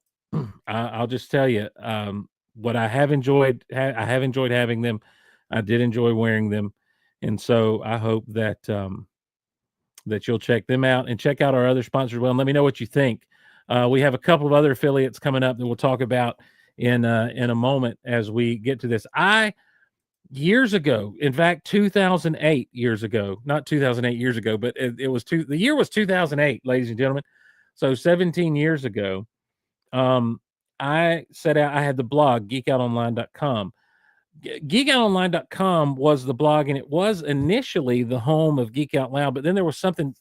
you, what I have enjoyed, I have enjoyed having them. I did enjoy wearing them. And so I hope that, that you'll check them out and check out our other sponsors as well. And let me know what you think. We have a couple of other affiliates coming up that we'll talk about in a moment as we get to this. Years ago, in fact, 2008 years ago, not 2008 years ago, but the year was 2008, ladies and gentlemen. So 17 years ago, I set out, I had the blog geekoutonline.com. Geekoutonline.com was the blog, and it was initially the home of Geek Out Loud, but then there was something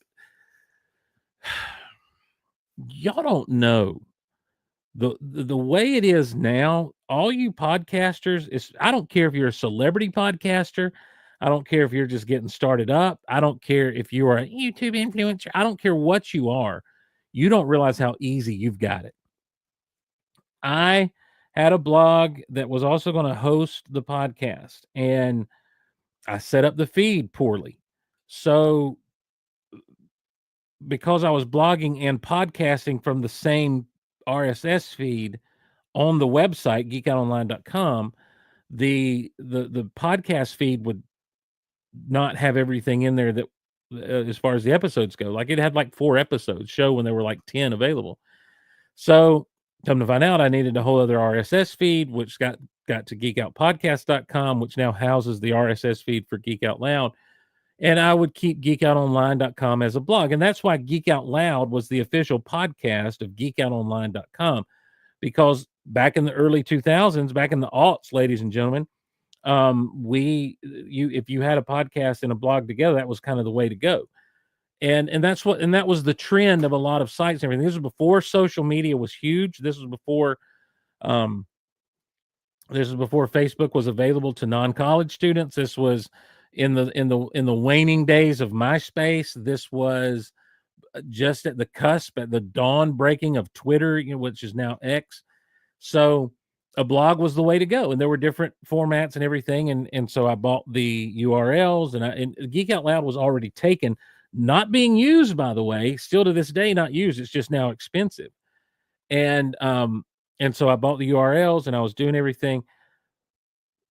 y'all don't know. The way it is now, all you podcasters, is I don't care if you're a celebrity podcaster, I don't care if you're just getting started up, I don't care if you are a YouTube influencer, I don't care what you are, you don't realize how easy you've got it. I had a blog that was also going to host the podcast, and I set up the feed poorly. So because I was blogging and podcasting from the same RSS feed on the website geekoutonline.com, the podcast feed would not have everything in there that as far as the episodes go. Like it had like 4 episodes show when there were like 10 available. So come to find out, I needed a whole other RSS feed, which got to geekoutpodcast.com, which now houses the RSS feed for Geek Out Loud. And I would keep geekoutonline.com as a blog. And that's why Geek Out Loud was the official podcast of geekoutonline.com, because back in the early 2000s, back in the aughts, ladies and gentlemen, if you had a podcast and a blog together, that was kind of the way to go. And that was the trend of a lot of sites and everything. This was before social media was huge. This was before Facebook was available to non-college students. This was in the waning days of MySpace. This was just at the cusp, at the dawn breaking of Twitter, which is now X. So a blog was the way to go, and there were different formats and everything. And so I bought the URLs, and Geek Out Loud was already taken, not being used, by the way, still to this day, not used. It's just now expensive. And so I bought the URLs, and I was doing everything.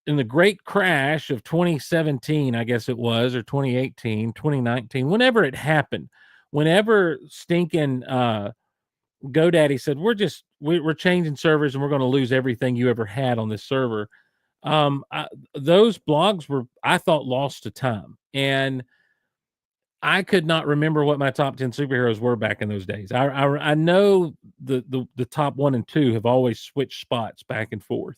In the great crash of 2017, I guess it was, or 2018, 2019, whenever it happened, whenever stinking GoDaddy said, we're changing servers and we're going to lose everything you ever had on this server. Those blogs were, I thought, lost to time. And I could not remember what my top 10 superheroes were back in those days. I know the top 1 and 2 have always switched spots back and forth.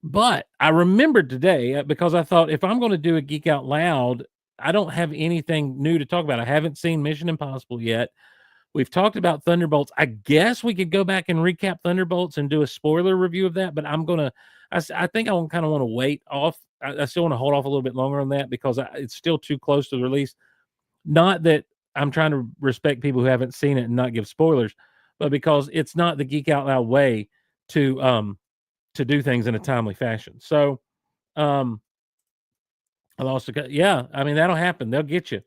But I remembered today because I thought, if I'm going to do a Geek Out Loud, I don't have anything new to talk about. I haven't seen Mission Impossible yet. We've talked about Thunderbolts. I guess we could go back and recap Thunderbolts and do a spoiler review of that, but I think I kind of want to wait off. I still want to hold off a little bit longer on that because it's still too close to the release. Not that I'm trying to respect people who haven't seen it and not give spoilers, but because it's not the Geek Out Loud way to do things in a timely fashion. So, I lost yeah, I mean, that'll happen. They'll get you.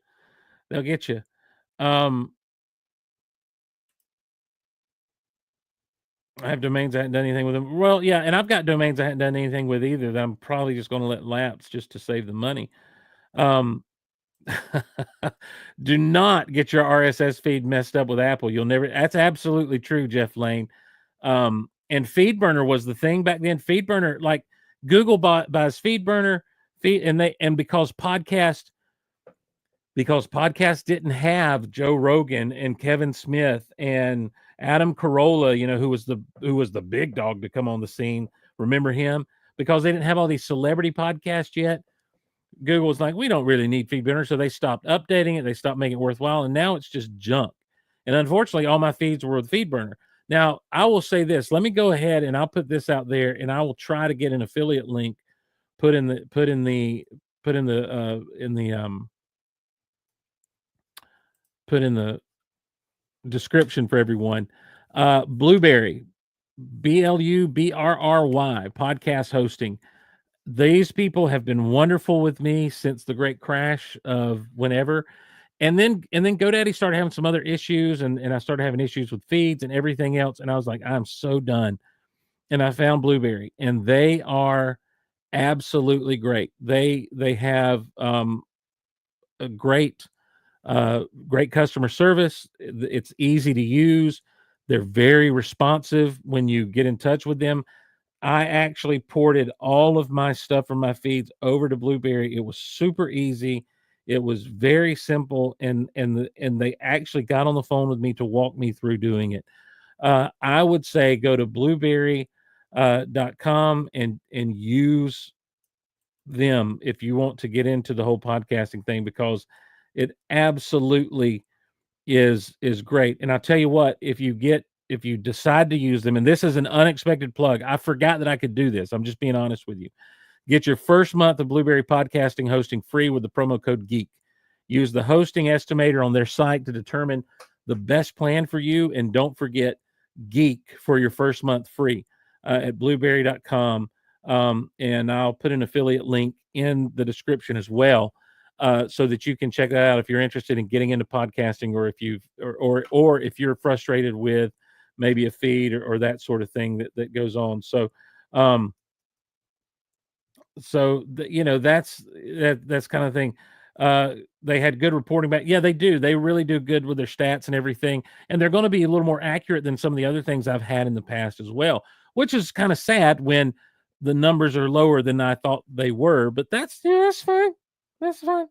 I have domains I hadn't done anything with them. Well, yeah, and I've got domains I hadn't done anything with either that I'm probably just going to let lapse just to save the money. Do not get your RSS feed messed up with Apple. You'll never. That's absolutely true, Jeff Lane. And FeedBurner was the thing back then. FeedBurner, like Google buys FeedBurner, and because podcast didn't have Joe Rogan and Kevin Smith and Adam Carolla, who was the big dog to come on the scene. Remember him? Because they didn't have all these celebrity podcasts yet. Google was like, we don't really need FeedBurner, so they stopped updating it. They stopped making it worthwhile, and now it's just junk. And unfortunately, all my feeds were with FeedBurner. Now, I will say this. Let me go ahead and I'll put this out there, and I will try to get an affiliate link put in the description for everyone. Blueberry, BLUBRRY, podcast hosting. These people have been wonderful with me since the great crash of whenever. And then GoDaddy started having some other issues, and I started having issues with feeds and everything else. And I was like, I'm so done. And I found Blueberry, and they are absolutely great. They have a great Great customer service. It's easy to use. They're very responsive when you get in touch with them. I actually ported all of my stuff from my feeds over to Blueberry. It was super easy. It was very simple, and they actually got on the phone with me to walk me through doing it. I would say go to blueberry.com and use them if you want to get into the whole podcasting thing, because it absolutely is great. And I'll tell you what, if you decide to use them, and this is an unexpected plug, I forgot that I could do this. I'm just being honest with you. Get your first month of Blueberry podcasting hosting free with the promo code GEEK. Use the hosting estimator on their site to determine the best plan for you. And don't forget GEEK for your first month free at blueberry.com. And I'll put an affiliate link in the description as well, so that you can check that out if you're interested in getting into podcasting, or if you've or if you're frustrated with maybe a feed or that sort of thing that goes on. So that's kind of thing. They had good reporting back. Yeah, they do. They really do good with their stats and everything. And they're going to be a little more accurate than some of the other things I've had in the past as well, which is kind of sad when the numbers are lower than I thought they were. But that's fine. That's fine.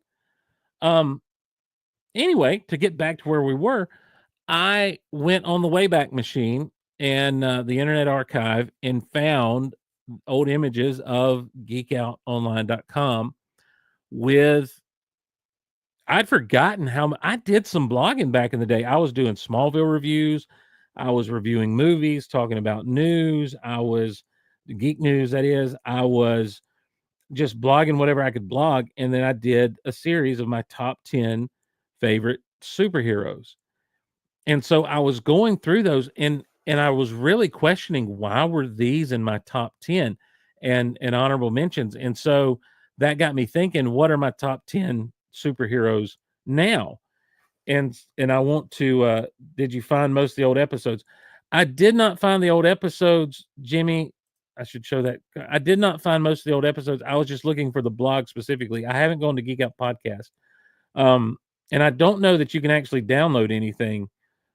Anyway, to get back to where we were, I went on the Wayback Machine and the Internet Archive and found old images of geekoutonline.com with, I'd forgotten how I did some blogging back in the day. I was doing Smallville reviews. I was reviewing movies, talking about news. I was geek news. That is, I was just blogging whatever I could blog. And then I did a series of my top 10 favorite superheroes. And so I was going through those, and I was really questioning, why were these in my top 10 and honorable mentions. And so that got me thinking, what are my top 10 superheroes now? And I want to did you find most of the old episodes? I did not find the old episodes, Jimmy. I should show that. I did not find most of the old episodes. I was just looking for the blog specifically. I haven't gone to Geek Out Podcast. And I don't know that you can actually download anything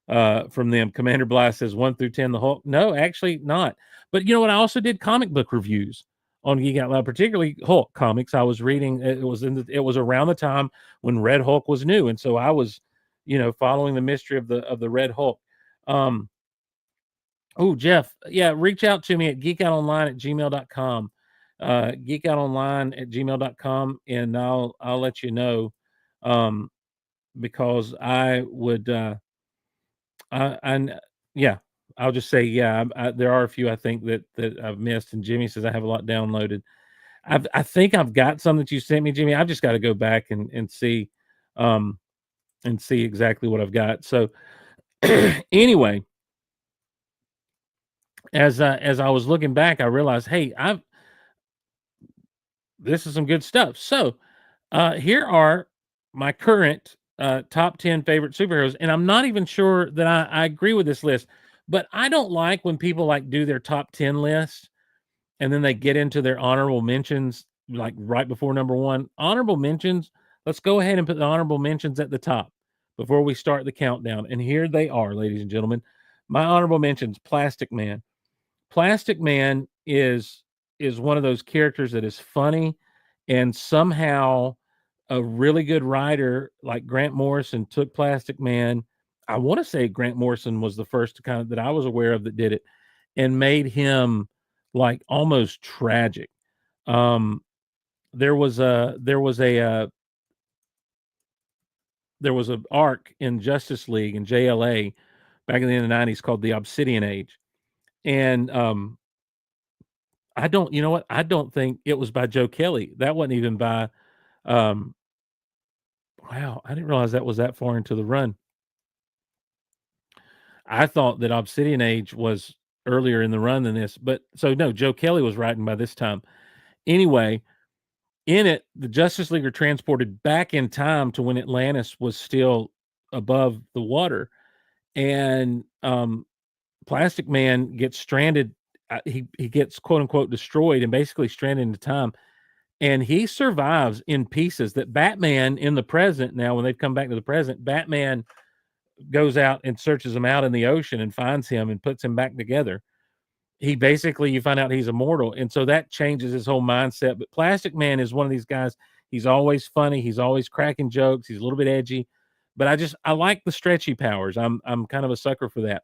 from them. Commander Blythe says 1 through 10, the Hulk. No, actually not. But you know what? I also did comic book reviews on Geek Out Loud, particularly Hulk comics. I was reading. It was around the time when Red Hulk was new, and so I was, following the mystery of the Red Hulk. Oh, Jeff, yeah, reach out to me at geekoutonline@gmail.com. Geekoutonline@gmail.com, and I'll let you know, because I would. Yeah, I'll just say, yeah, there are a few I think that I've missed. And Jimmy says I have a lot downloaded. I think I've got some that you sent me, Jimmy. I've just got to go back and see, exactly what I've got. So anyway, as I was looking back, I realized, hey, this is some good stuff. So here are my current top 10 favorite superheroes. And I'm not even sure that I agree with this list, but I don't like when people like do their top 10 list and then they get into their honorable mentions like right before number one. Honorable mentions, let's go ahead and put the honorable mentions at the top before we start the countdown. And here they are, ladies and gentlemen. My honorable mentions: Plastic Man. Plastic Man is one of those characters that is funny, and somehow a really good writer like Grant Morrison took Plastic Man. I want to say Grant Morrison was the first that I was aware of that did it, and made him like almost tragic. There was a arc in Justice League and JLA back in the 90s called the Obsidian Age. And I don't think it was by Joe Kelly. That wasn't even by wow, I didn't realize that was that far into the run. I thought that Obsidian Age was earlier in the run than this, but so no, Joe Kelly was writing by this time. Anyway, in it, the Justice League are transported back in time to when Atlantis was still above the water, and Plastic Man gets stranded. He gets quote unquote destroyed and basically stranded into time. and he survives in pieces that Batman in the present, now when they've come back to the present, Batman goes out and searches him out in the ocean and finds him and puts him back together. He basically, you find out he's immortal, and so that changes his whole mindset. But Plastic Man is one of these guys. He's always funny. He's always cracking jokes. He's a little bit edgy, but I like the stretchy powers. I'm kind of a sucker for that.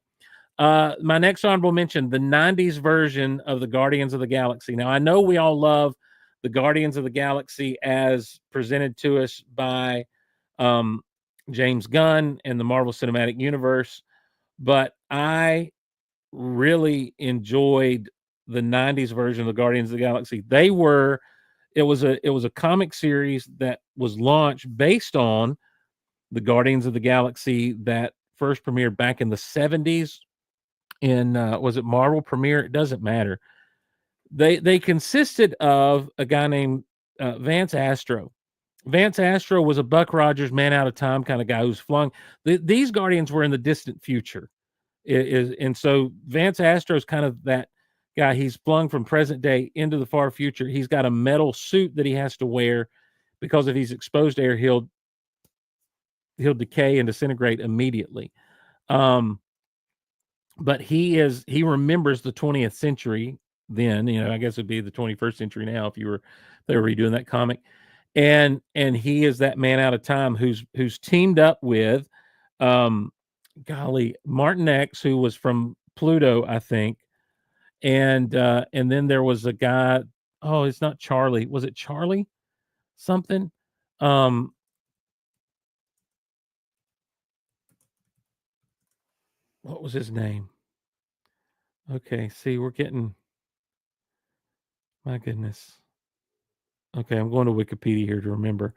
My next honorable mention, the 90s version of the Guardians of the Galaxy. Now, I know we all love the Guardians of the Galaxy as presented to us by James Gunn and the Marvel Cinematic Universe, but I really enjoyed the 90s version of the Guardians of the Galaxy. It was a comic series that was launched based on the Guardians of the Galaxy that first premiered back in the 70s in was it Marvel Premiere? It doesn't matter. They consisted of a guy named Vance Astro. Vance Astro was a Buck Rogers man out of time kind of guy who's flung. These Guardians were in the distant future. And so Vance Astro is kind of that guy. He's flung from present day into the far future. He's got a metal suit that he has to wear because if he's exposed to air, he'll decay and disintegrate immediately. But he remembers the 20th century then, I guess it'd be the 21st century now if they were redoing that comic. And he is that man out of time who's teamed up with Martin X, who was from Pluto, I think. And then there was a guy, oh, it's not Charlie. Was it Charlie something? What was his name? Okay, see, we're getting, my goodness. Okay, I'm going to Wikipedia here to remember.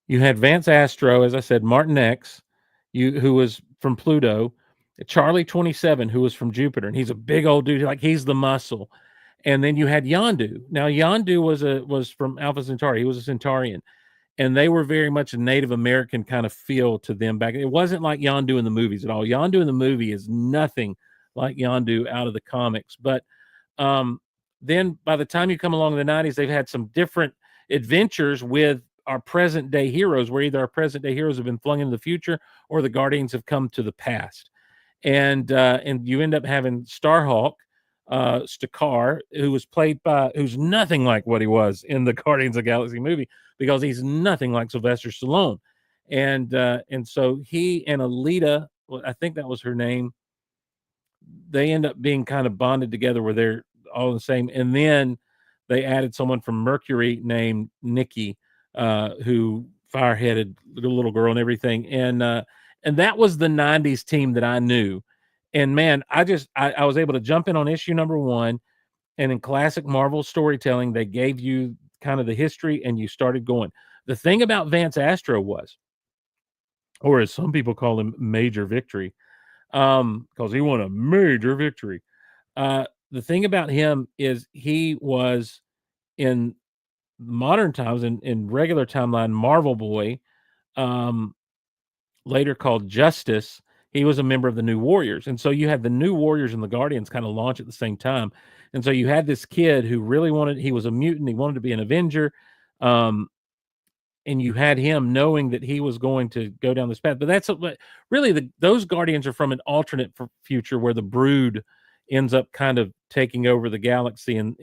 You had Vance Astro, as I said, Martin X, who was from Pluto, Charlie 27, who was from Jupiter, and he's a big old dude, like he's the muscle. And then you had Yondu. Now Yondu was from Alpha Centauri. He was a Centaurian, and they were very much a Native American kind of feel to them back. It wasn't like Yondu in the movies at all. Yondu in the movie is nothing like Yondu out of the comics. But then by the time you come along in the 90s, they've had some different adventures with our present day heroes, where either our present day heroes have been flung into the future or the Guardians have come to the past. And you end up having Starhawk, Stakar, who's nothing like what he was in the Guardians of the Galaxy movie, because he's nothing like Sylvester Stallone. And so he and Alita, well, I think that was her name, they end up being kind of bonded together where they're all the same. And then they added someone from Mercury named Nikki, who fire-headed little girl and everything. And that was the 90s team that I knew. And man, I was able to jump in on issue number 1. And in classic Marvel storytelling, they gave you kind of the history and you started going. The thing about Vance Astro was, or as some people call him, Major Victory, because he won a major victory. The thing about him is he was in modern times, in regular timeline, Marvel Boy, later called Justice. He was a member of the New Warriors. And so you had the New Warriors and the Guardians kind of launch at the same time. And so you had this kid who really he was a mutant. He wanted to be an Avenger. And you had him knowing that he was going to go down this path. But really those Guardians are from an alternate future where the Brood ends up kind of taking over the galaxy, and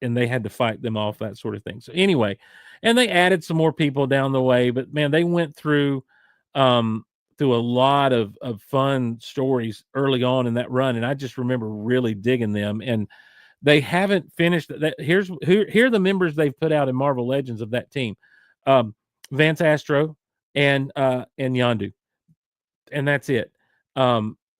they had to fight them off, that sort of thing. So anyway, and they added some more people down the way, but man, they went through a lot of fun stories early on in that run, and I just remember really digging them. And they haven't finished that. Here are the members they've put out in Marvel Legends of that team: Vance Astro and Yondu, and that's it.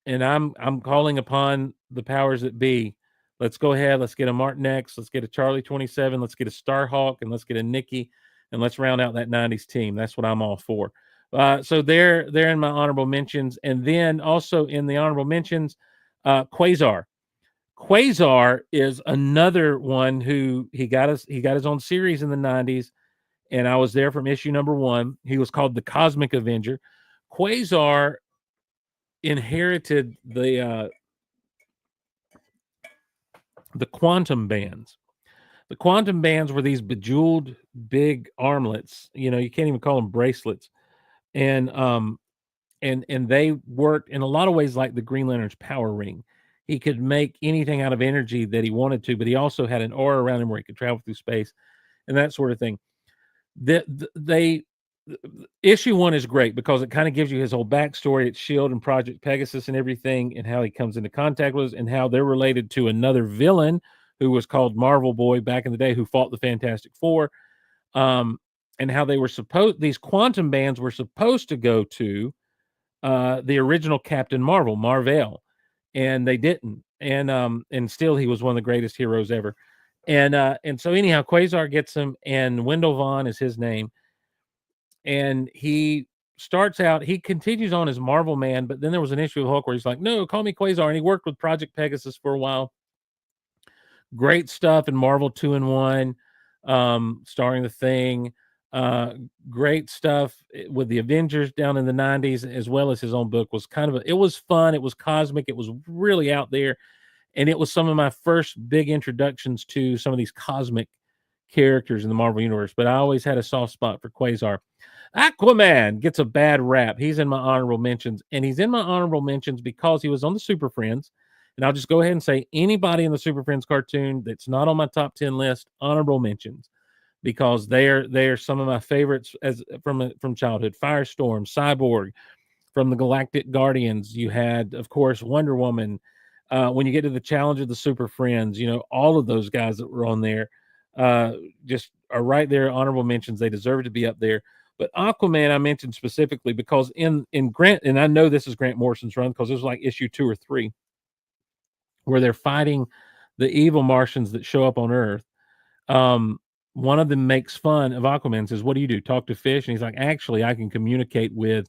And I'm calling upon the powers that be. Let's go ahead. Let's get a Martin X. Let's get a Charlie 27. Let's get a Starhawk, and let's get a Nikki, and let's round out that 90s team. That's what I'm all for. So they're in my honorable mentions. And then also in the honorable mentions, Quasar. Quasar is another one who he got his own series in the 90s, and I was there from issue number 1. He was called the Cosmic Avenger. Quasar inherited the quantum bands. The quantum bands were these bejeweled big armlets. You can't even call them bracelets. And and they worked in a lot of ways like the Green Lantern's power ring. He could make anything out of energy that he wanted to, but he also had an aura around him where he could travel through space and that sort of thing. They issue 1 is great because it kind of gives you his whole backstory at Shield and Project Pegasus and everything, and how he comes into contact with us, and how they're related to another villain who was called Marvel Boy back in the day, who fought the Fantastic Four, and how they were these quantum bands were supposed to go to the original Captain Marvel, and they didn't, and still he was one of the greatest heroes ever, and so anyhow, Quasar gets him, and Wendell Vaughn is his name. And he continues on as Marvel Man, but then there was an issue with Hulk where he's like, no, call me Quasar. And he worked with Project Pegasus for a while. Great stuff in Marvel 2-in-1, starring The Thing. Great stuff with the Avengers down in the 90s, as well as his own book. Was it was fun. It was cosmic. It was really out there. And it was some of my first big introductions to some of these cosmic characters in the Marvel Universe. But I always had a soft spot for Quasar. Aquaman gets a bad rap. He's in my honorable mentions, and he's in my honorable mentions because he was on the Super Friends. And I'll just go ahead and say anybody in the Super Friends cartoon that's not on my top 10 list, honorable mentions, because they're some of my favorites from childhood. Firestorm, Cyborg, from the Galactic Guardians. You had, of course, Wonder Woman. When you get to the Challenge of the Super Friends, all of those guys that were on there just are right there, honorable mentions. They deserve to be up there. But Aquaman I mentioned specifically because in Grant, and I know this is Grant Morrison's run because it was like issue 2 or 3, where they're fighting the evil Martians that show up on Earth. One of them makes fun of Aquaman, says, what do you do? Talk to fish? And he's like, actually, I can communicate with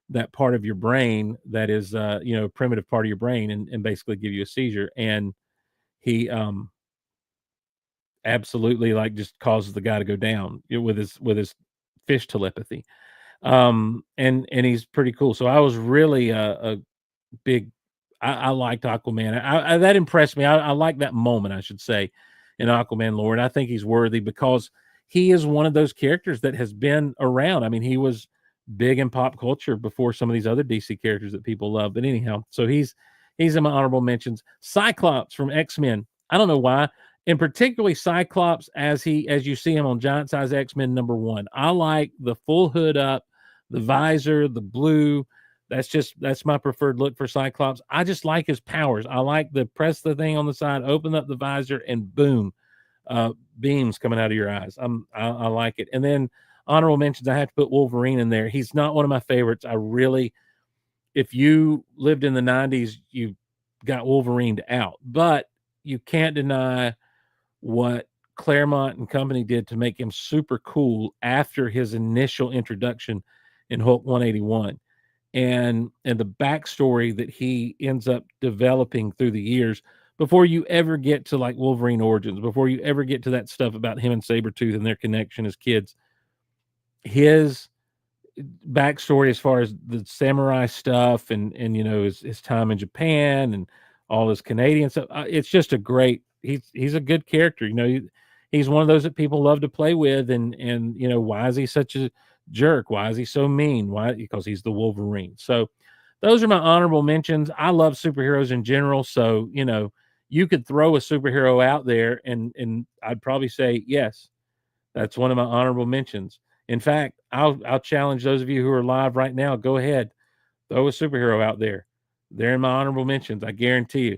that part of your brain that is, primitive part of your brain, and basically give you a seizure. And he absolutely just causes the guy to go down with his fish telepathy. And he's pretty cool. So I was really a big, I liked Aquaman. That impressed me. I like that moment, I should say, in Aquaman lore. And I think he's worthy because he is one of those characters that has been around. I mean, he was big in pop culture before some of these other DC characters that people love. But anyhow, so he's in my honorable mentions. Cyclops from X-Men. I don't know why. And particularly Cyclops as you see him on Giant Size X-Men #1. I like the full hood up, the visor, the blue. That's my preferred look for Cyclops. I just like his powers. I like the press the thing on the side, open up the visor, and boom, beams coming out of your eyes. I like it. And then honorable mentions, I have to put Wolverine in there. He's not one of my favorites. If you lived in the 90s, you got Wolverined out. But you can't deny what Claremont and company did to make him super cool after his initial introduction in Hulk 181, and the backstory that he ends up developing through the years before you ever get to like Wolverine Origins, before you ever get to that stuff about him and Sabretooth and their connection as kids. His backstory as far as the samurai stuff and his time in Japan and all his Canadian stuff, it's just a great, he's a good character. He's one of those that people love to play with, and why is he such a jerk? Why is he so mean? Why? Because he's the Wolverine. So those are my honorable mentions. I love superheroes in general, so you could throw a superhero out there and I'd probably say yes, that's one of my honorable mentions. In fact, I'll challenge those of you who are live right now. Go ahead, throw a superhero out there. They're in my honorable mentions. I guarantee you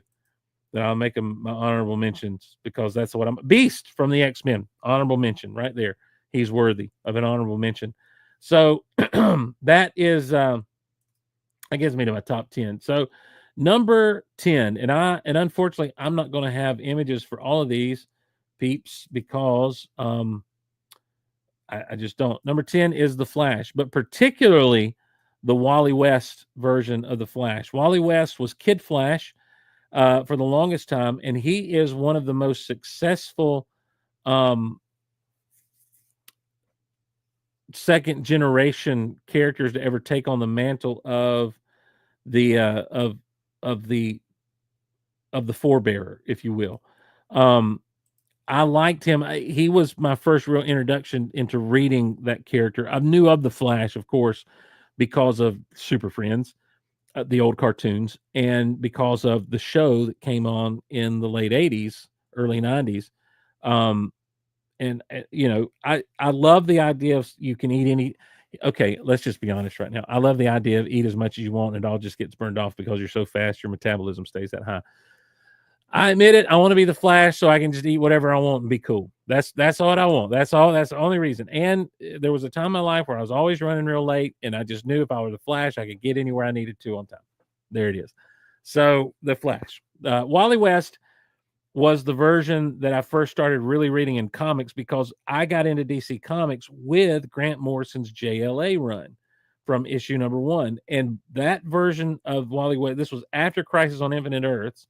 that I'll make them my honorable mentions because that's what I'm. Beast from the X-Men, honorable mention right there. He's worthy of an honorable mention. So that is that gets me to my top 10. So number 10, and unfortunately I'm not going to have images for all of these peeps because I just don't. Number 10 is the Flash, but particularly the Wally West version of the Flash. Wally West was Kid Flash for the longest time, and he is one of the most successful second generation characters to ever take on the mantle of the of the forebearer, if you will. I liked him. He was my first real introduction into reading that character. I knew of the Flash, of course, because of Super Friends, the old cartoons, and because of the show that came on in the late '80s, early '90s. Um, and I love the idea of you can eat any. Okay, let's just be honest right now. I love the idea of eat as much as you want, and it all just gets burned off because you're so fast, your metabolism stays that high. I admit it. I want to be the Flash so I can just eat whatever I want and be cool. That's all I want. That's all. That's the only reason. And there was a time in my life where I was always running real late, and I just knew if I were the Flash, I could get anywhere I needed to on time. There it is. So the Flash, Wally West was the version that I first started really reading in comics because I got into DC Comics with Grant Morrison's JLA run from issue number 1, and that version of Wally West. This was after Crisis on Infinite Earths.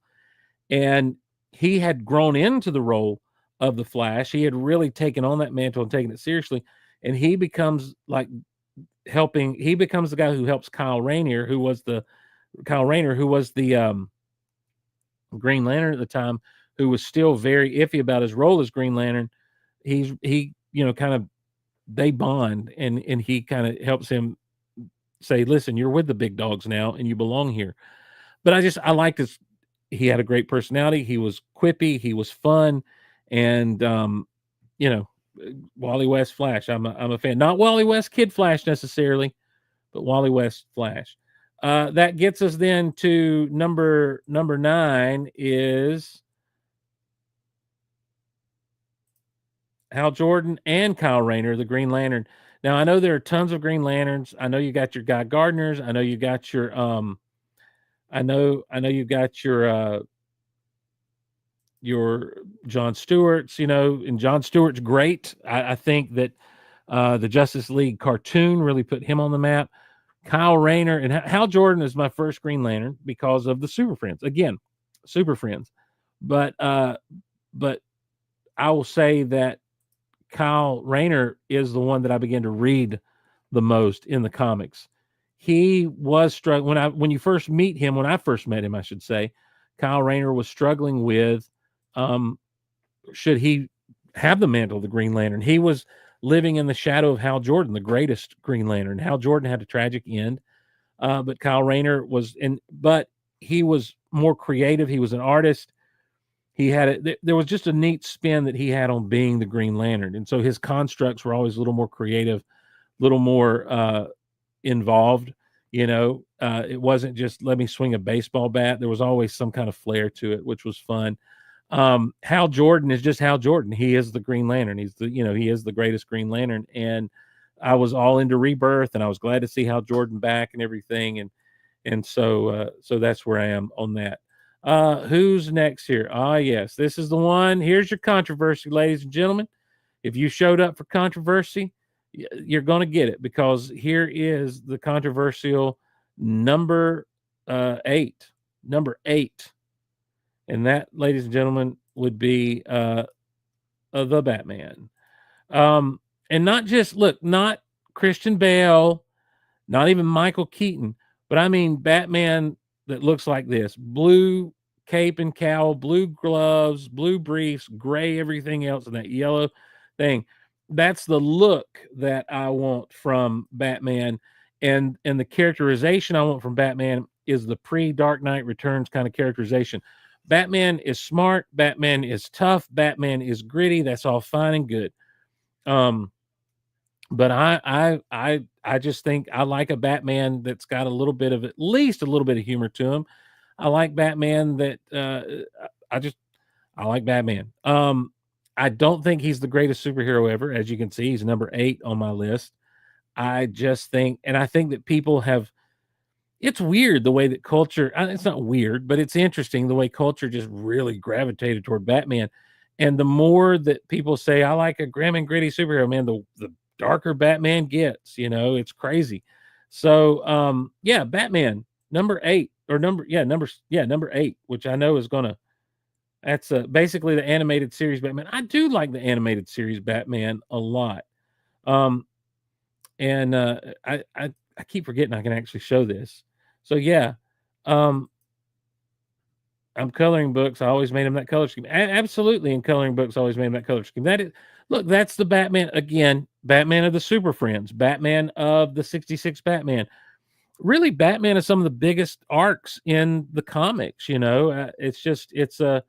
And he had grown into the role of the Flash. He had really taken on that mantle and taken it seriously. And he becomes like he becomes the guy who helps Kyle Rayner, who was the Green Lantern at the time, who was still very iffy about his role as Green Lantern. He kind of, they bond, and he kind of helps him say, listen, you're with the big dogs now and you belong here. But I liked this. He had a great personality. He was quippy. He was fun. And, Wally West Flash. I'm a fan. Not Wally West Kid Flash necessarily, but Wally West Flash. That gets us then to number 9 is Hal Jordan and Kyle Rayner, the Green Lantern. Now I know there are tons of Green Lanterns. I know you got your Guy Gardners. I know you got your I know you got your John Stewart's, and John Stewart's great. I think that the Justice League cartoon really put him on the map. Kyle Rayner and Hal Jordan is my first Green Lantern because of the Super Friends. Again, Super Friends. But I will say that Kyle Rayner is the one that I began to read the most in the comics. He was struggling when you first meet him. When I first met him, I should say, Kyle Rayner was struggling with should he have the mantle of the Green Lantern. He was living in the shadow of Hal Jordan, the greatest Green Lantern. Hal Jordan had a tragic end, but Kyle Rayner but he was more creative. He was an artist. There was just a neat spin that he had on being the Green Lantern. And so his constructs were always a little more creative, a little more involved. It wasn't just let me swing a baseball bat. There was always some kind of flair to it, which was fun. Hal Jordan is just Hal Jordan. He is the Green Lantern. He is the greatest Green Lantern. And I was all into Rebirth, and I was glad to see Hal Jordan back and everything. And so that's where I am on that. Who's next here? Yes, this is the one. Here's your controversy, ladies and gentlemen. If you showed up for controversy, you're going to get it, because here is the controversial number 8. Number 8. And that, ladies and gentlemen, would be the Batman. And not Christian Bale, not even Michael Keaton, but I mean Batman that looks like this: blue cape and cowl, blue gloves, blue briefs, gray everything else, and that yellow thing. That's the look that I want from Batman, and the characterization I want from Batman is the pre-Dark Knight Returns kind of characterization. Batman is smart, Batman is tough, Batman is gritty. That's all fine and good. But I just think I like a Batman that's got at least a little bit of humor to him. I like Batman that I like Batman. I don't think he's the greatest superhero ever. As you can see, he's number 8 on my list. I just think, and I think that people have, it's weird the way that culture, it's not weird, but it's interesting the way culture just really gravitated toward Batman. And the more that people say, I like a grim and gritty superhero, man, the darker Batman gets, it's crazy. So, Batman, number 8 or number 8, which I know is that's basically the animated series Batman. I do like the animated series Batman a lot. And I keep forgetting I can actually show this. So yeah, I'm coloring books. I always made him that color scheme. Absolutely, in coloring books, I always made him that color scheme. That is, look, that's the Batman again. Batman of the Super Friends. Batman of the '66 Batman. Really, Batman is some of the biggest arcs in the comics. It's just it's a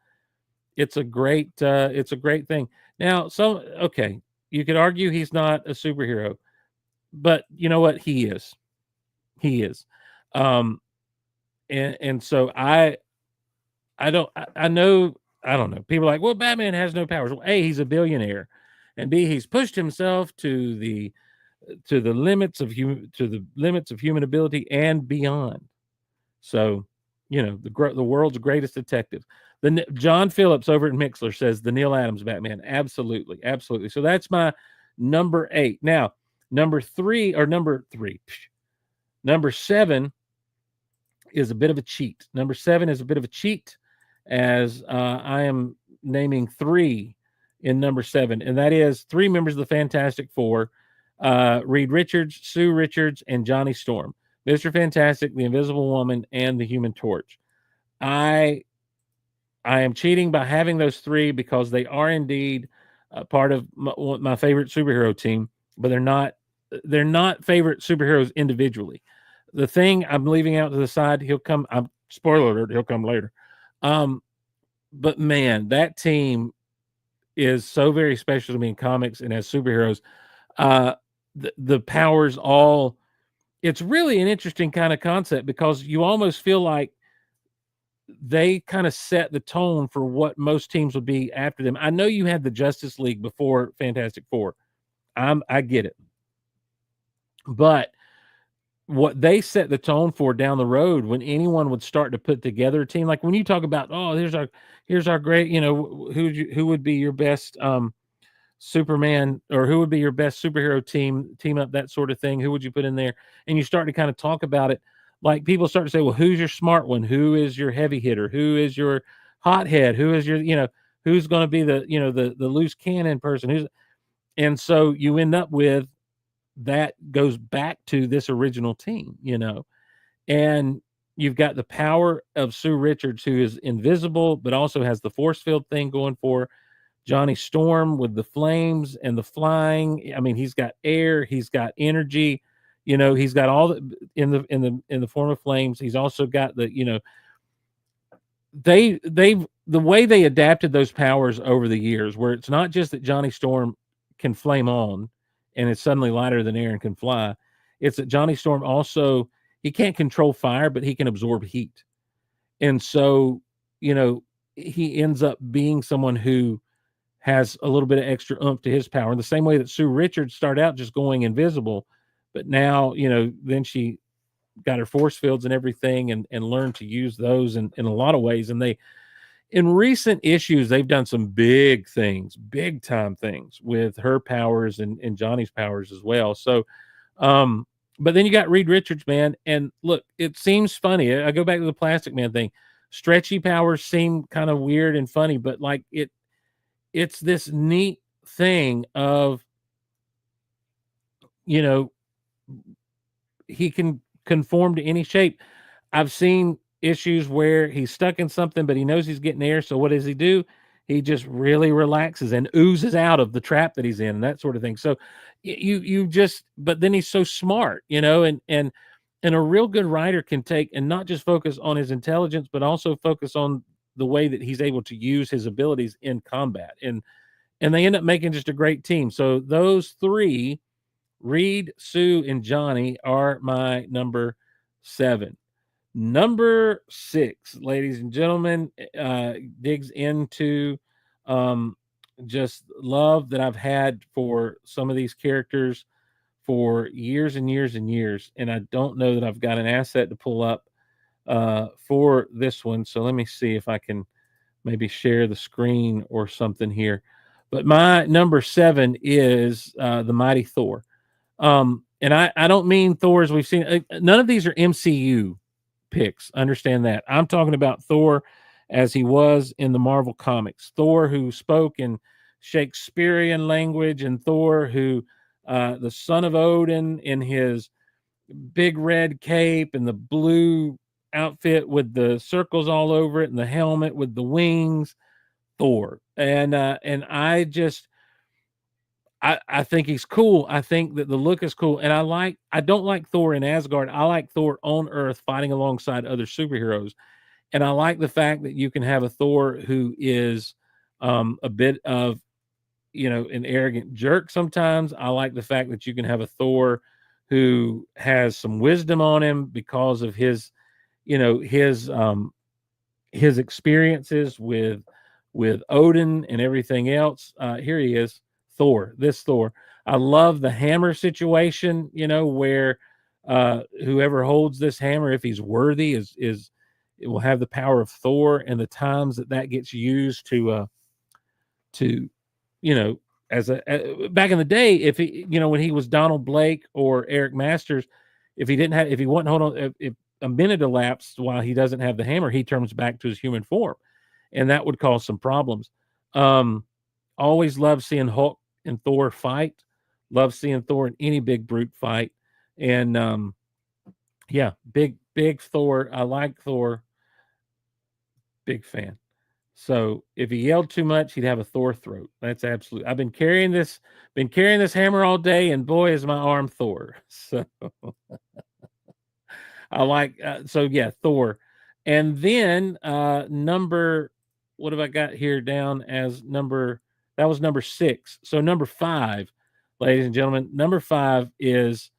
great thing. Now, okay, you could argue he's not a superhero, but you know what? He is. He is. And so I don't know. People are like, well, Batman has no powers. Well, A, he's a billionaire, and B, he's pushed himself to the limits of human ability and beyond. So, the world's greatest detective. John Phillips over at Mixler says the Neil Adams Batman. Absolutely, absolutely. So that's my number 8. Now, number 7 is a bit of a cheat. Number 7 is a bit of a cheat, as I am naming 3 in number 7, and that is 3 members of the Fantastic Four: Reed Richards, Sue Richards, and Johnny Storm. Mr. Fantastic, the Invisible Woman, and the Human Torch. I am cheating by having those 3 because they are indeed part of my favorite superhero team, but they're not favorite superheroes individually. The thing I'm leaving out to the side, he'll come. Spoiler alert, he'll come later. But man, that team is so very special to me in comics and as superheroes. The powers all. It's really an interesting kind of concept because you almost feel like they kind of set the tone for what most teams would be after them. I know you had the Justice League before Fantastic Four. I get it. But what they set the tone for down the road when anyone would start to put together a team, like when you talk about, oh, here's our great, who would be your best Superman, or who would be your best superhero team up, that sort of thing. Who would you put in there? And you start to kind of talk about it. Like people start to say, well, who's your smart one? Who is your heavy hitter? Who is your hothead? Who is your, who's going to be the, the loose cannon person? And so you end up with that goes back to this original team, and you've got the power of Sue Richards, who is invisible, but also has the force field thing going for Johnny Storm with the flames and the flying. I mean, he's got air, he's got energy, he's got all in the form of flames. He's also got the, the way they adapted those powers over the years, where it's not just that Johnny Storm can flame on and it's suddenly lighter than air and can fly. It's that Johnny Storm also, he can't control fire, but he can absorb heat. And so, he ends up being someone who has a little bit of extra oomph to his power. In the same way that Sue Richards started out just going invisible, but now, then she got her force fields and everything and learned to use those in a lot of ways. And in recent issues, they've done some big things, big time things with her powers and Johnny's powers as well. So, but then you got Reed Richards, man. And look, it seems funny. I go back to the Plastic Man thing. Stretchy powers seem kind of weird and funny, but like it's this neat thing of, he can conform to any shape. I've seen issues where he's stuck in something, but he knows he's getting air. So what does he do? He just really relaxes and oozes out of the trap that he's in and that sort of thing. So but then he's so smart, and a real good writer can take and not just focus on his intelligence, but also focus on the way that he's able to use his abilities in combat. And they end up making just a great team. So those 3, Reed, Sue, and Johnny, are my number 7. Number 6, ladies and gentlemen, digs into just love that I've had for some of these characters for years and years and years. And I don't know that I've got an asset to pull up for this one. So let me see if I can maybe share the screen or something here. But my number 7 is the Mighty Thor. And I don't mean Thor as we've seen. None of these are MCU picks. Understand that. I'm talking about Thor as he was in the Marvel comics. Thor who spoke in Shakespearean language, and Thor who, the son of Odin in his big red cape and the blue outfit with the circles all over it and the helmet with the wings, Thor. And I think he's cool. I think that the look is cool. And I don't like Thor in Asgard. I like Thor on Earth fighting alongside other superheroes. And I like the fact that you can have a Thor who is a bit of, an arrogant jerk sometimes. I like the fact that you can have a Thor who has some wisdom on him because of his, his experiences with Odin and everything else. Here he is, Thor. This Thor. I love the hammer situation. Where whoever holds this hammer, if he's worthy, is it will have the power of Thor, and the times that gets used to as back in the day, if he when he was Donald Blake or Eric Masters, if he wasn't hold on, if a minute elapsed while he doesn't have the hammer, he turns back to his human form, and that would cause some problems. Always love seeing Hulk and Thor fight. Love seeing Thor in any big brute fight. And yeah, big Thor. I like Thor. Big fan. So if he yelled too much, he'd have a Thor throat. That's absolute. I've been carrying this hammer all day, and boy, is my arm Thor. So I like. So yeah, Thor. And then number, what have I got here down as number? That was number 6. So number 5, ladies and gentlemen, number 5 is,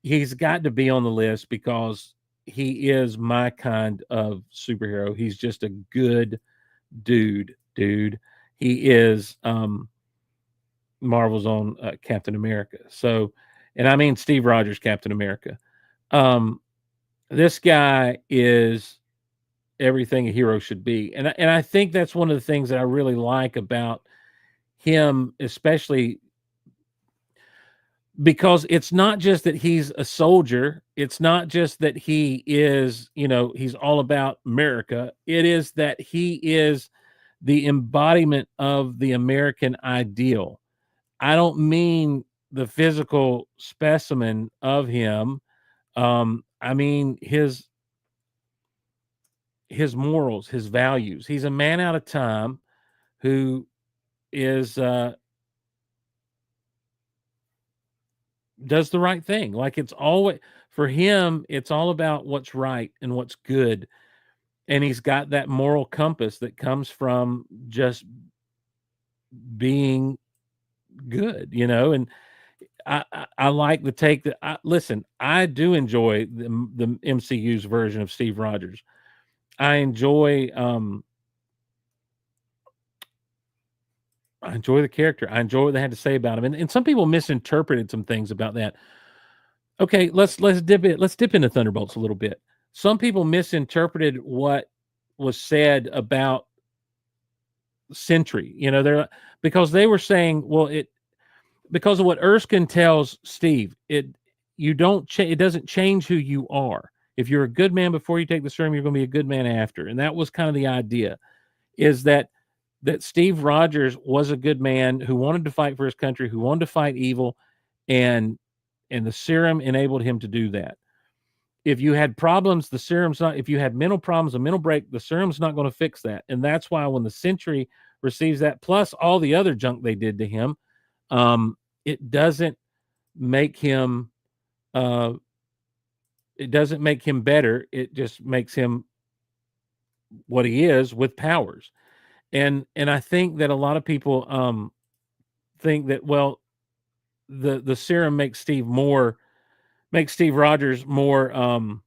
he's got to be on the list because he is my kind of superhero. He's just a good dude. He is Marvel's own Captain America. So, and I mean Steve Rogers, Captain America. This guy is everything a hero should be. And I think that's one of the things that I really like about him, especially because it's not just that he's a soldier. It's not just that he is, he's all about America. It is that he is the embodiment of the American ideal. I don't mean the physical specimen of him. I mean his morals, his values. He's a man out of time who is does the right thing. Like, it's always, for him, it's all about what's right and what's good. And he's got that moral compass that comes from just being good, and I like the take that listen, I do enjoy the MCU's version of Steve Rogers. I enjoy the character. I enjoy what they had to say about him. And some people misinterpreted some things about that. Okay, let's dip into Thunderbolts a little bit. Some people misinterpreted what was said about Sentry. Because they were saying, well, because of what Erskine tells Steve, it doesn't change who you are. If you're a good man before you take the serum, you're going to be a good man after. And that was kind of the idea, is that Steve Rogers was a good man who wanted to fight for his country, who wanted to fight evil, and the serum enabled him to do that. If you had problems, the serum's not. If you had mental problems, a mental break, the serum's not going to fix that. And that's why when the Sentry receives that, plus all the other junk they did to him, it doesn't make him. It doesn't make him better. It just makes him what he is, with powers. And I think that a lot of people think that, well, the serum makes Steve Rogers more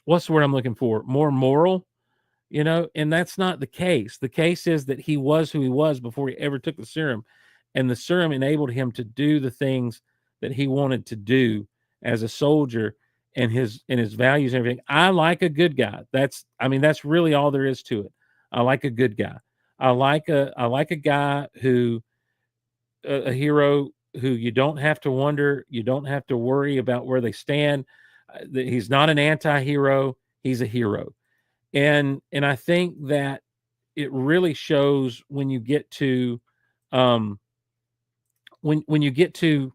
what's the word I'm looking for? More moral, and that's not the case. The case is that he was who he was before he ever took the serum, and the serum enabled him to do the things that he wanted to do as a soldier, and his values and everything. I like a good guy. That's really all there is to it. I like a good guy. I like a guy who a hero who you don't have to wonder, you don't have to worry about where they stand. He's not an anti-hero, he's a hero. And I think that it really shows when you get to when you get to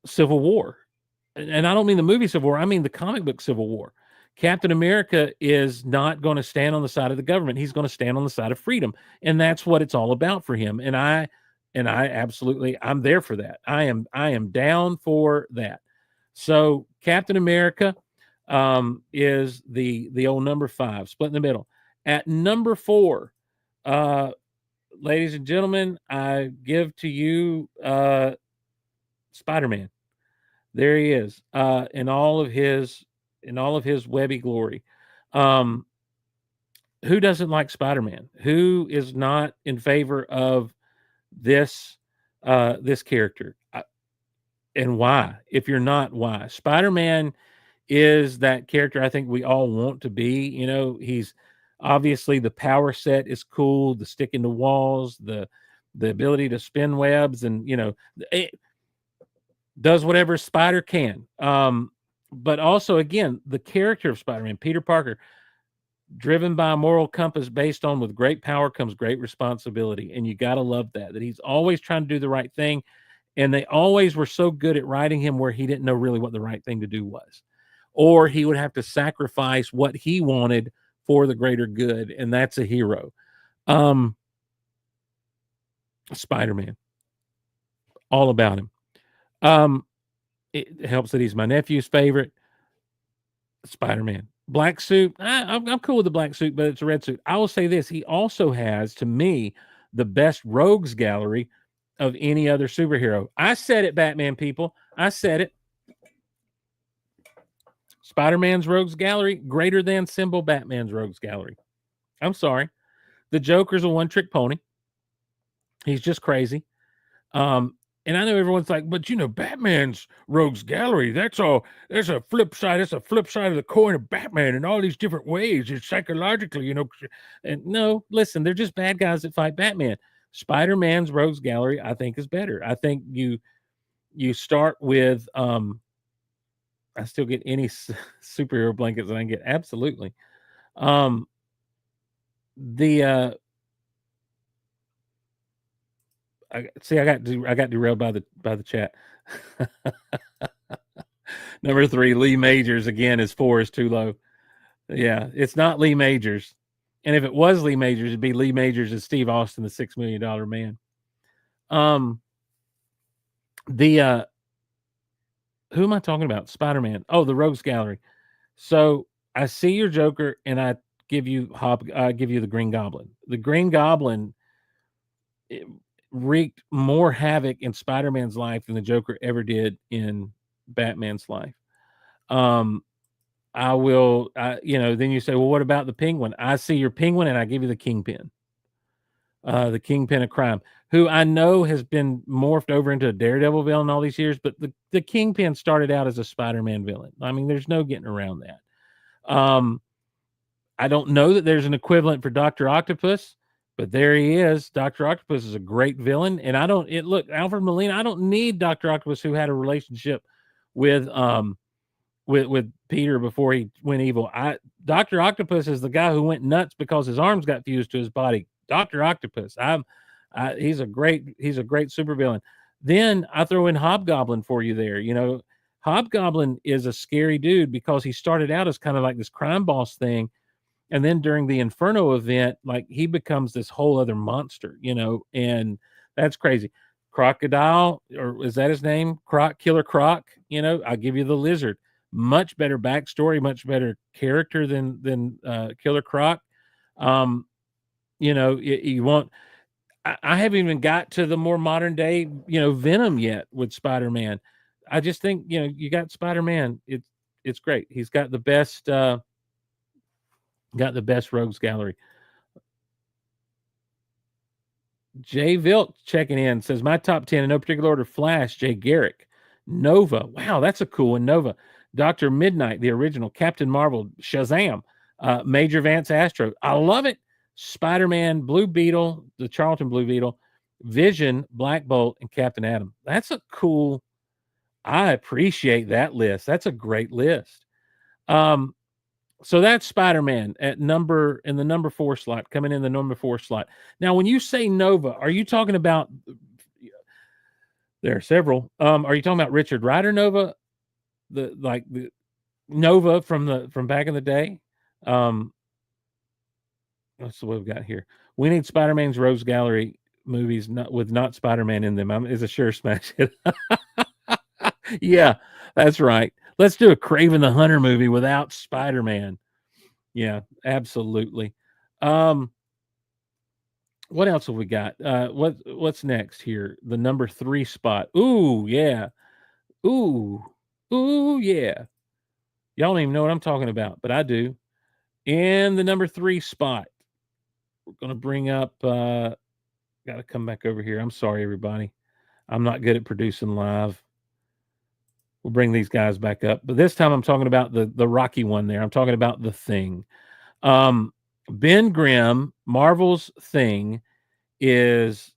Civil War. And I don't mean the movie Civil War, I mean the comic book Civil War. Captain America is not going to stand on the side of the government. He's going to stand on the side of freedom. And that's what it's all about for him. And I absolutely, I'm there for that. I am down for that. So Captain America is the old number 5, split in the middle. At number 4, ladies and gentlemen, I give to you Spider-Man. There he is, in all of his webby glory. Who doesn't like Spider-Man? Who is not in favor of this character? And why? If you're not, why? Spider-Man is that character I think we all want to be. You know, he's obviously, the power set is cool, the stick in the walls, the ability to spin webs, and it does whatever Spider can. But also, again, the character of Spider-Man, Peter Parker, driven by a moral compass based on with great power comes great responsibility. And you got to love that he's always trying to do the right thing. And they always were so good at writing him where he didn't know really what the right thing to do was, or he would have to sacrifice what he wanted for the greater good. And that's a hero. Spider-Man, all about him. It helps that he's my nephew's favorite. Spider-Man. Black suit. I'm cool with the black suit, but it's a red suit. I will say this. He also has, to me, the best rogues gallery of any other superhero. I said it, Batman people. I said it. Spider-Man's rogues gallery greater than symbol Batman's rogues gallery. I'm sorry. The Joker's a one-trick pony. He's just crazy. And I know everyone's like, but Batman's rogues gallery, there's a flip side. That's a flip side of the coin of Batman in all these different ways. It's psychologically, and no, listen, they're just bad guys that fight Batman. Spider-Man's rogues gallery, I think, is better. I think you start with, I still get any superhero blankets that I can get. Absolutely. I got derailed by the chat. Number 3, Lee Majors again. His 4 is too low. Yeah, it's not Lee Majors. And if it was Lee Majors, it'd be Lee Majors and Steve Austin, the $6 Million Man. Who am I talking about? Spider-Man. Oh, the Rogues Gallery. So I see your Joker, and I give you the Green Goblin. The Green Goblin wreaked more havoc in Spider-Man's life than the Joker ever did in Batman's life. Then you say, well, what about the Penguin? I see your Penguin, and I give you the Kingpin. The Kingpin of crime, who I know has been morphed over into a Daredevil villain all these years, but the Kingpin started out as a Spider-Man villain. I mean, there's no getting around that. I don't know that there's an equivalent for Dr. Octopus, but there he is. Dr. Octopus is a great villain. And Alfred Molina, I don't need Dr. Octopus, who had a relationship with Peter before he went evil. Dr. Octopus is the guy who went nuts because his arms got fused to his body. Dr. Octopus. He's a great supervillain. Then I throw in Hobgoblin for you there. Hobgoblin is a scary dude because he started out as kind of like this crime boss thing. And then during the Inferno event, like, he becomes this whole other monster, and that's crazy. Crocodile, or is that his name? Killer Croc. I'll give you the Lizard. Much better backstory, much better character than Killer Croc. You want. I haven't even got to the more modern day, Venom yet with Spider-Man. I just think, you got Spider-Man. It's great. He's got the best rogues gallery. Jay Vilt checking in says, my top 10 in no particular order: Flash, Jay Garrick, Nova. Wow, that's a cool one. Nova, Dr. Midnight, the original, Captain Marvel, Shazam, Major Vance Astro. I love it. Spider-Man, Blue Beetle, the Charlton Blue Beetle, Vision, Black Bolt, and Captain Atom. That's a cool. I appreciate that list. That's a great list. So that's Spider-Man in the number 4 slot, coming in the number 4 slot. Now, when you say Nova, are you talking about? There are several. Are you talking about Richard Rider Nova, the Nova from back in the day. What's what we've got here? We need Spider-Man's Rose Gallery movies not Spider-Man in them. Is a sure smash hit. Yeah, that's right. Let's do a Craven the Hunter movie without Spider-Man. Yeah, absolutely. What else have we got? What's next here? The number 3 spot. Ooh, yeah. Ooh. Ooh, yeah. Y'all don't even know what I'm talking about, but I do. In the number 3 spot, we're gonna bring up gotta come back over here. I'm sorry, everybody. I'm not good at producing live. We'll bring these guys back up. But this time I'm talking about the Rocky one there. I'm talking about The Thing. Ben Grimm, Marvel's Thing, is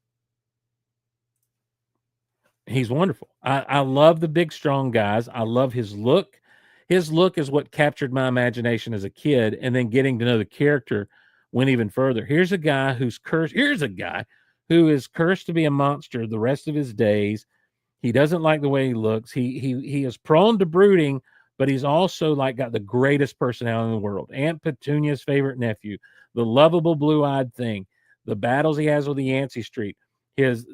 he's wonderful. I love the big strong guys. I love his look. His look is what captured my imagination as a kid, and then getting to know the character went even further. Here's a guy who's cursed. Here's a guy who is cursed to be a monster the rest of his days. He doesn't like the way he looks. He is prone to brooding, but he's also like got the greatest personality in the world. Aunt Petunia's favorite nephew, the lovable blue-eyed thing, the battles he has with the Yancey Street, his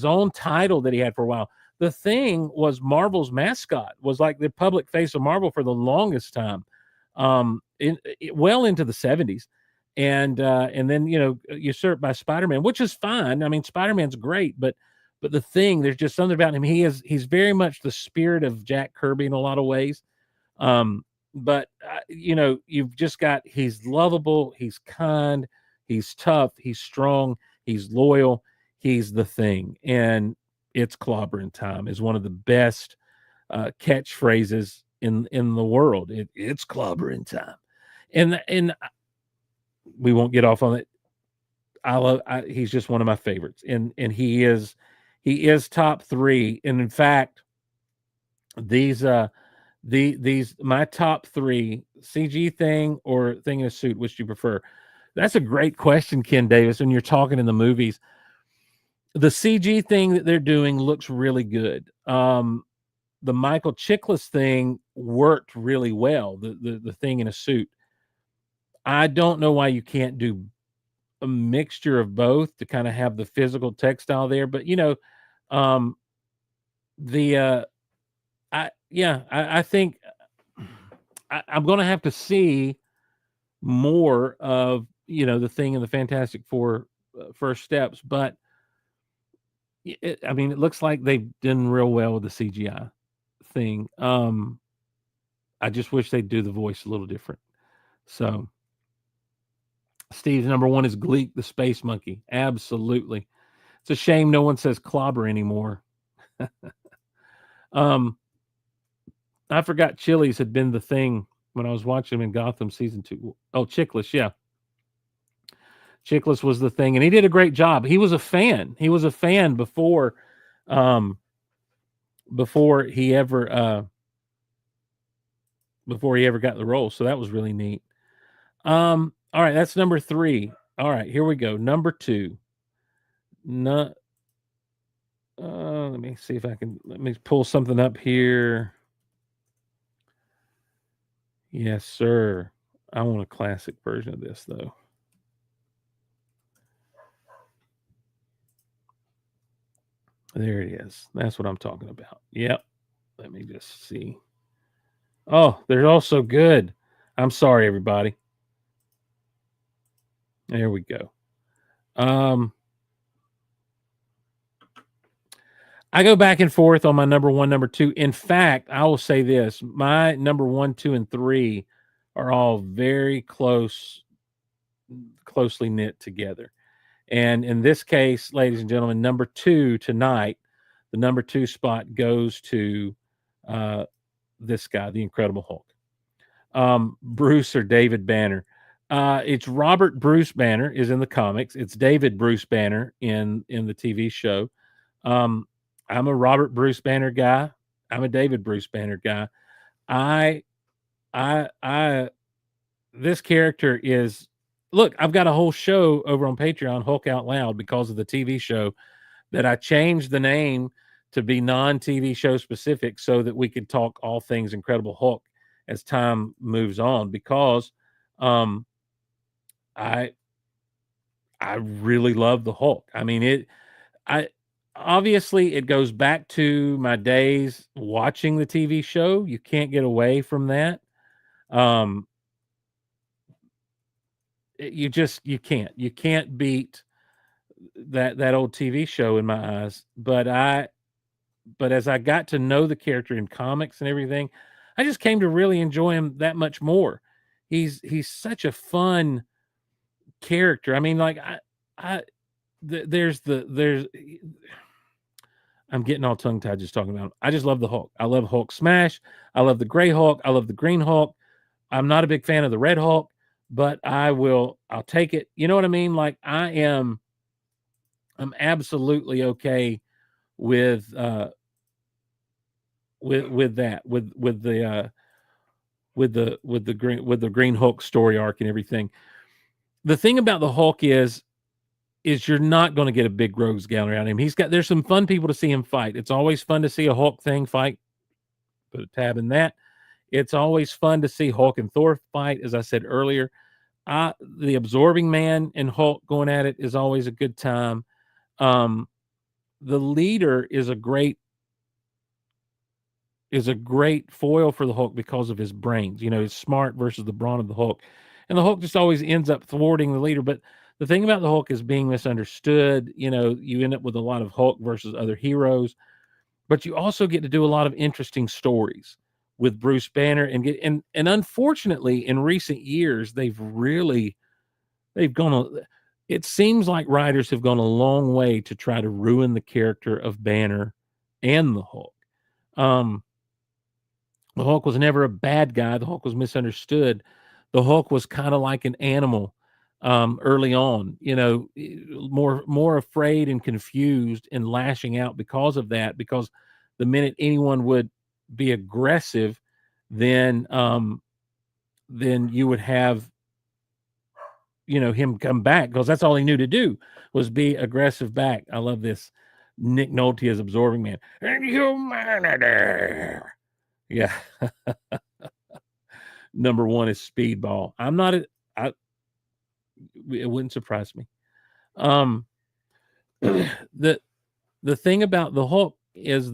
own title that he had for a while. The Thing was Marvel's mascot, was like the public face of Marvel for the longest time, well into the 70s. And then, usurped by Spider-Man, which is fine. I mean, Spider-Man's great, but The Thing, there's just something about him. He's very much the spirit of Jack Kirby in a lot of ways. But you've just got, he's lovable, he's kind, he's tough, he's strong, he's loyal, he's The Thing. And it's clobbering time is one of the best catchphrases in the world. It's clobbering time. And we won't get off on it. He's just one of my favorites. And he is top 3. And in fact, these my top 3, CG Thing or Thing in a Suit, which do you prefer? That's a great question, Ken Davis. When you're talking in the movies, the CG thing that they're doing looks really good. The Michael Chiklis thing worked really well. The Thing in a Suit. I don't know why you can't do a mixture of both to kind of have the physical textile there, but I think I'm going to have to see more of The Thing and the Fantastic Four first steps, but it looks like they've done real well with the CGI thing. I just wish they'd do the voice a little different. So Steve's number 1 is Gleek the Space Monkey. Absolutely. It's a shame no one says clobber anymore. I forgot Chili's had been the thing when I was watching him in Gotham season 2. Oh, Chiklis, yeah. Chiklis was the thing, and he did a great job. He was a fan. He was a fan before he ever got the role. So that was really neat. All right, that's number 3. All right, here we go. Number 2. Let me see if let me pull something up here. Yes, sir. I want a classic version of this, though. There it is. That's what I'm talking about. Yep. Let me just see. Oh, they're all so good. I'm sorry, everybody. There we go. I go back and forth on my number 1, number 2. In fact, I will say this. My number 1, 2, and 3 are all very closely knit together. And in this case, ladies and gentlemen, number 2 tonight, the number 2 spot goes to this guy, the Incredible Hulk. Bruce or David Banner. It's Robert Bruce Banner is in the comics. It's David Bruce Banner in the TV show. I'm a Robert Bruce Banner guy. I'm a David Bruce Banner guy. This character is, look, I've got a whole show over on Patreon, Hulk Out Loud, because of the TV show, that I changed the name to be non-TV show specific so that we could talk all things Incredible Hulk as time moves on, because um, I I really love the Hulk. I mean, I obviously it goes back to my days watching the TV show. You can't get away from that. Um, you can't beat that old TV show in my eyes. But as I got to know the character in comics and everything, I just came to really enjoy him that much more. He's such a fun character. I mean, like I there's I'm getting all tongue tied just talking about him. I just love the Hulk. I love Hulk Smash. I love the Gray Hulk. I love the Green Hulk. I'm not a big fan of the Red Hulk, but I'll take it. You know what I mean? Like I'm absolutely okay with with that with the Green Hulk story arc and everything. The thing about the Hulk is you're not going to get a big rogues gallery on him. There's some fun people to see him fight. It's always fun to see a Hulk thing fight. Put a tab in that. It's always fun to see Hulk and Thor fight, as I said earlier. The Absorbing Man and Hulk going at it is always a good time. The Leader is a great foil for the Hulk because of his brains. He's smart versus the brawn of the Hulk. And the Hulk just always ends up thwarting the Leader. But the thing about the Hulk is being misunderstood. You end up with a lot of Hulk versus other heroes, but you also get to do a lot of interesting stories with Bruce Banner and unfortunately in recent years they've gone it seems like writers have gone a long way to try to ruin the character of Banner and the Hulk. The Hulk was never a bad guy. The Hulk was misunderstood. The Hulk was kind of like an animal early on, more afraid and confused and lashing out because of that. Because the minute anyone would be aggressive, then you would have him come back, because that's all he knew to do was be aggressive back. I love this. Nick Nolte as Absorbing Man. Inhumanity. Yeah. Number one is Speedball. It wouldn't surprise me. The thing about the Hulk is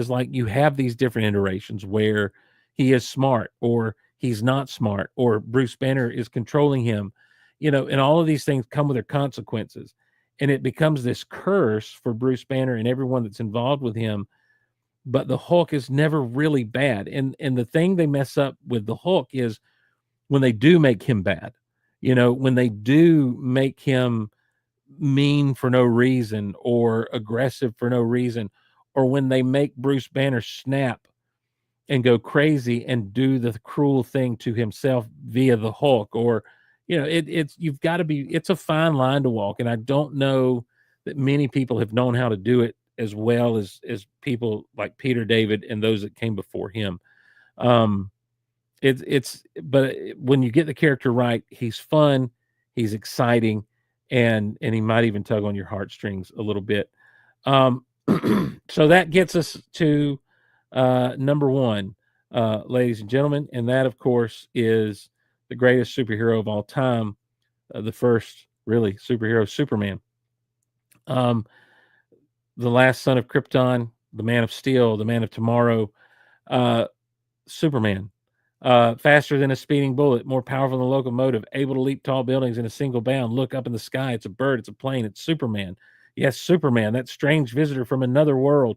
like you have these different iterations where he is smart or he's not smart, or Bruce Banner is controlling him, and all of these things come with their consequences. And it becomes this curse for Bruce Banner and everyone that's involved with him. But the Hulk is never really bad. And the thing they mess up with the Hulk is when they do make him bad, when they do make him mean for no reason or aggressive for no reason, or when they make Bruce Banner snap and go crazy and do the cruel thing to himself via the Hulk, or it's a fine line to walk. And I don't know that many people have known how to do it as well as people like Peter David and those that came before him. But when you get the character right, he's fun, he's exciting, and he might even tug on your heartstrings a little bit. So that gets us to number one, ladies and gentlemen, and that of course is the greatest superhero of all time, the first really superhero, Superman. The last son of Krypton, the Man of Steel, the Man of Tomorrow, Superman. Faster than a speeding bullet, more powerful than a locomotive, able to leap tall buildings in a single bound, look up in the sky. It's a bird, it's a plane, it's Superman. Yes, Superman, that strange visitor from another world,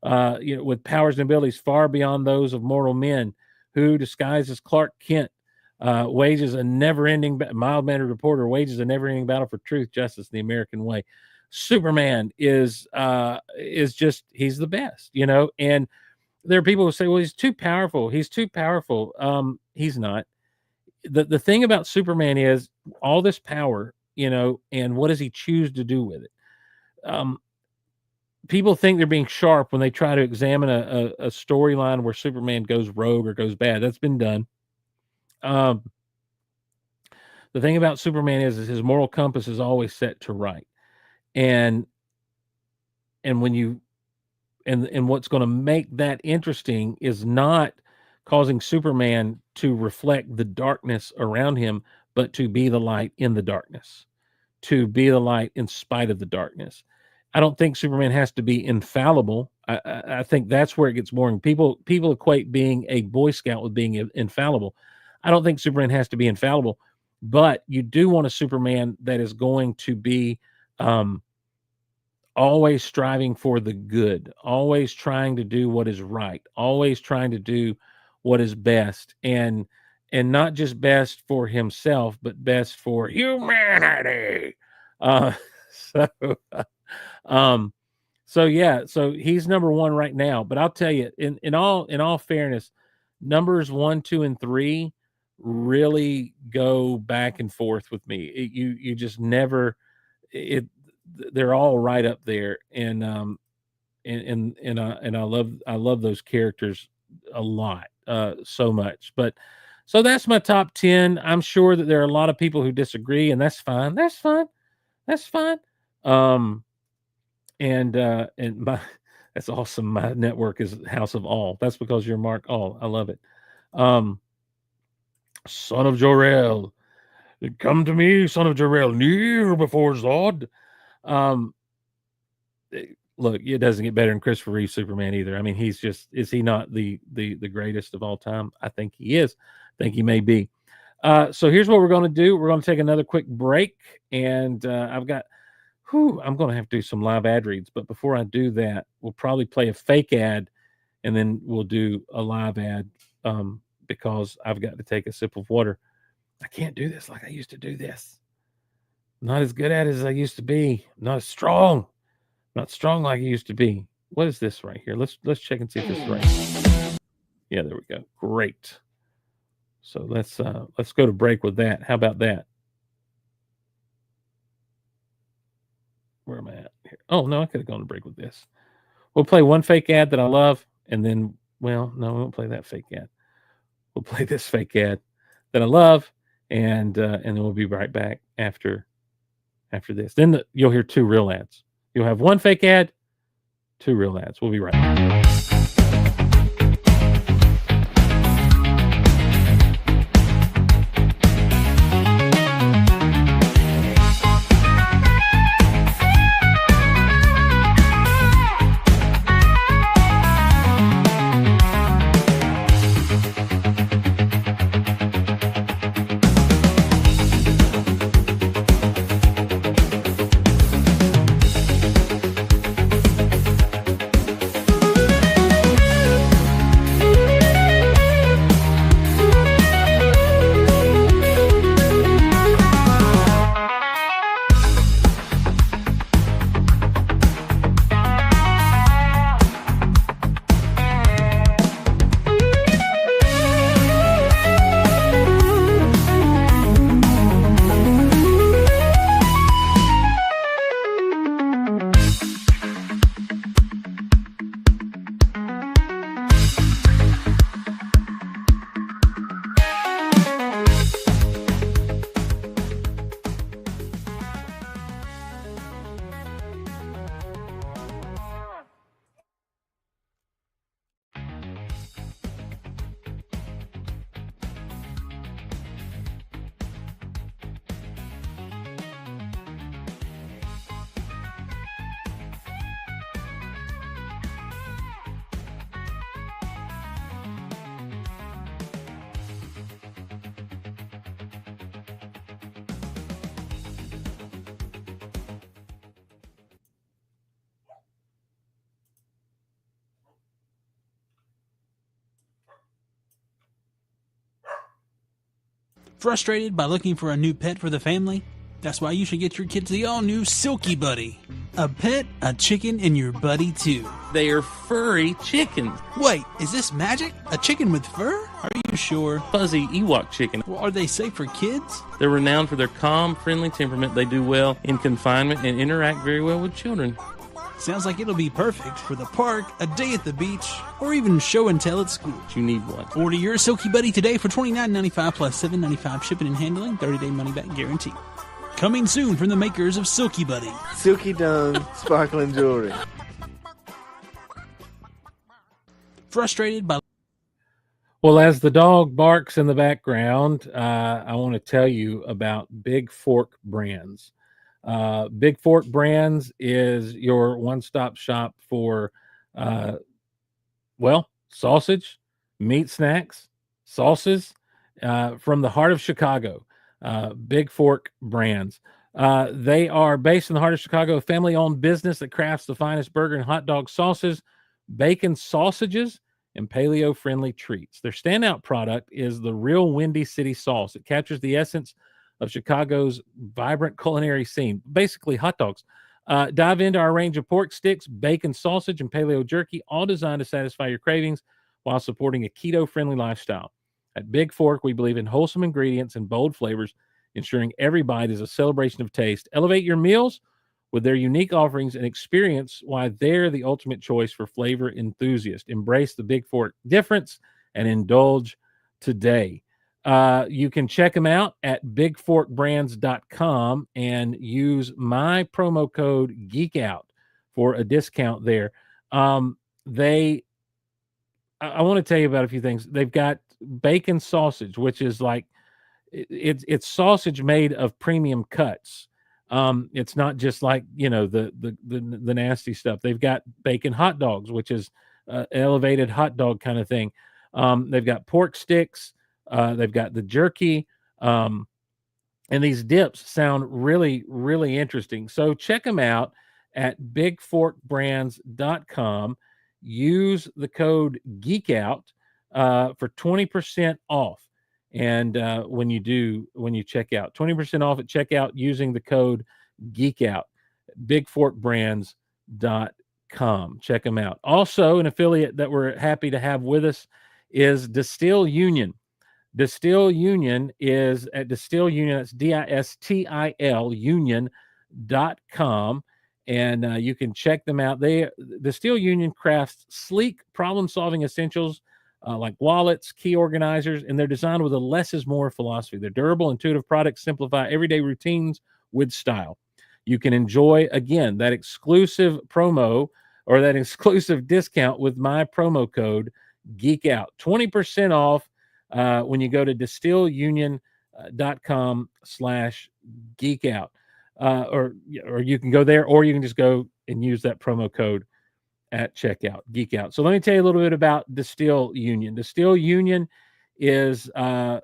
with powers and abilities far beyond those of mortal men, who, disguised as Clark Kent, wages a never-ending, mild-mannered reporter, wages a never-ending battle for truth, justice, and the American way. Superman is just, he's the best, and there are people who say, well, he's too powerful. He's too powerful. He's not. The thing about Superman is all this power, and what does he choose to do with it? People think they're being sharp when they try to examine a storyline where Superman goes rogue or goes bad. That's been done. The thing about Superman is his moral compass is always set to right. And when you, and what's going to make that interesting is not causing Superman to reflect the darkness around him, but to be the light in the darkness, to be the light in spite of the darkness. I don't think Superman has to be infallible. I think that's where it gets boring. People equate being a Boy Scout with being infallible. I don't think Superman has to be infallible, but you do want a Superman that is going to be always striving for the good, always trying to do what is right, always trying to do what is best, and not just best for himself, but best for humanity. So, so yeah, so he's number one right now. But I'll tell you, in all fairness, numbers 1, 2, and 3 really go back and forth with me. You just never they're all right up there, and I love those characters a lot, so much. But so that's my top 10. I'm sure that there are a lot of people who disagree, and that's fine. That's fine. And my that's awesome. My network is House of All. That's because you're Mark All. I love it. Son of Jor-El, come to me, son of Jor-El, kneel before Zod. Look, it doesn't get better than Christopher Reeve Superman either. I mean, is he not the greatest of all time? I think he is. I think he may be. So here's what we're going to do. We're going to take another quick break, and I'm going to have to do some live ad reads. But before I do that, we'll probably play a fake ad, and then we'll do a live ad because I've got to take a sip of water. I can't do this like I used to do this. Not as good at it as I used to be. Not as strong. Not strong like I used to be. What is this right here? Let's check and see if this is right. Yeah, there we go. Great. So let's go to break with that. How about that? Where am I at here? Oh no, I could have gone to break with this. We'll play one fake ad that I love, and then we won't play that fake ad. We'll play this fake ad that I love, and then we'll be right back after this. Then you'll hear 2 real ads. You'll have 1 fake ad, 2 real ads. We'll be right back. Frustrated by looking for a new pet for the family? That's why you should get your kids the all-new Silky Buddy. A pet, a chicken, and your buddy too. They are furry chickens. Wait, is this magic? A chicken with fur? Are you sure? Fuzzy Ewok chicken. Well, are they safe for kids? They're renowned for their calm, friendly temperament. They do well in confinement and interact very well with children. Sounds like it'll be perfect for the park, a day at the beach, or even show and tell at school. You need one. Order your Silky Buddy today for $29.95 plus $7.95 shipping and handling, 30-day money-back guarantee. Coming soon from the makers of Silky Buddy. Silky Dome Sparkling Jewelry. Frustrated by... Well, as the dog barks in the background, I want to tell you about Big Fork Brands. Big Fork Brands is your one-stop shop for, uh, well, sausage, meat snacks, sauces from the heart of Chicago. Big Fork Brands. They are based in the heart of Chicago, a family-owned business that crafts the finest burger and hot dog sauces, bacon sausages, and paleo-friendly treats. Their standout product is the Real Windy City sauce. It captures the essence of Chicago's vibrant culinary scene, basically hot dogs. Dive into our range of pork sticks, bacon sausage, and paleo jerky, all designed to satisfy your cravings while supporting a keto-friendly lifestyle. At Big Fork, we believe in wholesome ingredients and bold flavors, ensuring every bite is a celebration of taste. Elevate your meals with their unique offerings and experience why they're the ultimate choice for flavor enthusiasts. Embrace the Big Fork difference and indulge today. You can check them out at bigforkbrands.com and use my promo code GEEKOUT for a discount there. I want to tell you about a few things. They've got bacon sausage, which is like it's sausage made of premium cuts. It's not just like the nasty stuff. They've got bacon hot dogs, which is elevated hot dog kind of thing. They've got pork sticks. They've got the jerky. And these dips sound really, really interesting. So check them out at bigforkbrands.com. Use the code GEEKOUT for 20% off. And when you check out, 20% off at checkout using the code GEEKOUT, bigforkbrands.com. Check them out. Also, an affiliate that we're happy to have with us is Distill Union. Distill Union is at Distill Union. That's DISTIL Union.com. And you can check them out. Distill Union crafts sleek problem-solving essentials like wallets, key organizers, and they're designed with a less is more philosophy. They're durable, intuitive products, simplify everyday routines with style. You can enjoy, again, that exclusive promo or that exclusive discount with my promo code GEEKOUT. 20% off when you go to distillunion.com/geekout. Or you can go there, or you can just go and use that promo code at checkout, Geek Out. So let me tell you a little bit about Distill Union. Distill Union is founded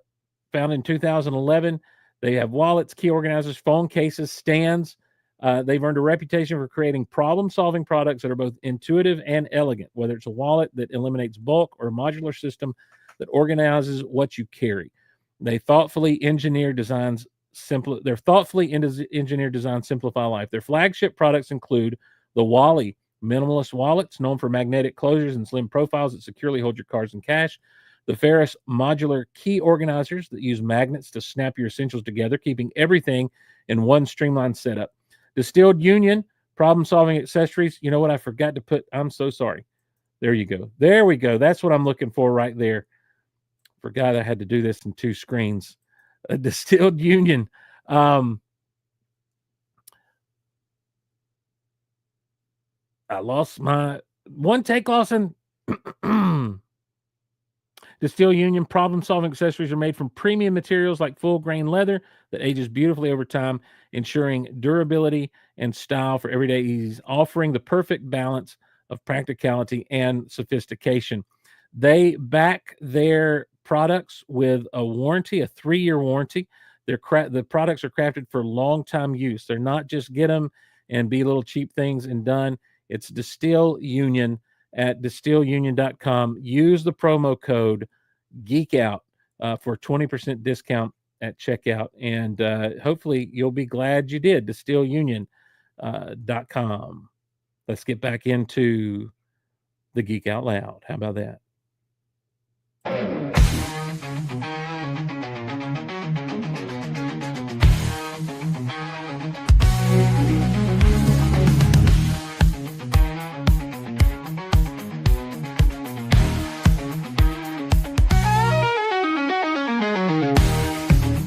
in 2011. They have wallets, key organizers, phone cases, stands. They've earned a reputation for creating problem-solving products that are both intuitive and elegant, whether it's a wallet that eliminates bulk or a modular system that organizes what you carry. They thoughtfully engineer designs simplify life. Their flagship products include the Wally minimalist wallets, known for magnetic closures and slim profiles that securely hold your cards and cash. The Ferris modular key organizers that use magnets to snap your essentials together, keeping everything in one streamlined setup. Distilled Union problem-solving accessories. You know what I forgot to put? I'm so sorry. There you go. There we go. That's what I'm looking for right there. Forgot I had to do this in two screens. Distilled Union. I lost my one take, Lawson. Distill Union problem-solving accessories are made from premium materials like full-grain leather that ages beautifully over time, ensuring durability and style for everyday ease, offering the perfect balance of practicality and sophistication. They back their products with a warranty, a 3-year warranty. The products are crafted for long-time use. They're not just get them and be little cheap things and done. It's Distill Union at distillunion.com. Use the promo code GEEKOUT for a 20% discount at checkout. And hopefully you'll be glad you did. Distillunion.com. Let's get back into the Geek Out Loud. How about that?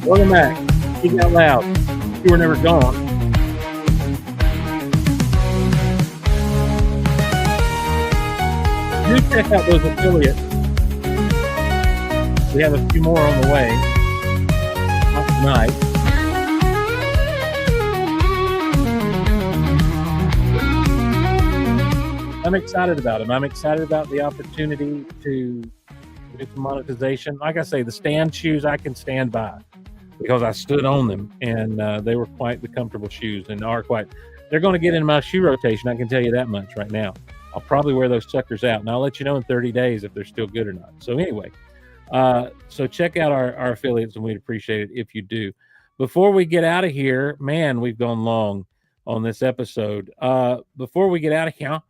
Welcome back. Geek Out Loud. You were never gone. Do check out those affiliates. We have a few more on the way. Not tonight. I'm excited about them. I'm excited about the opportunity to do some monetization. Like I say, the stand shoes I can stand by because I stood on them, and they were quite the comfortable shoes, and are quite. They're going to get in my shoe rotation. I can tell you that much right now. I'll probably wear those suckers out, and I'll let you know in 30 days if they're still good or not. So anyway, so check out our affiliates, and we'd appreciate it if you do. Before we get out of here, man, we've gone long on this episode. Before we get out of here,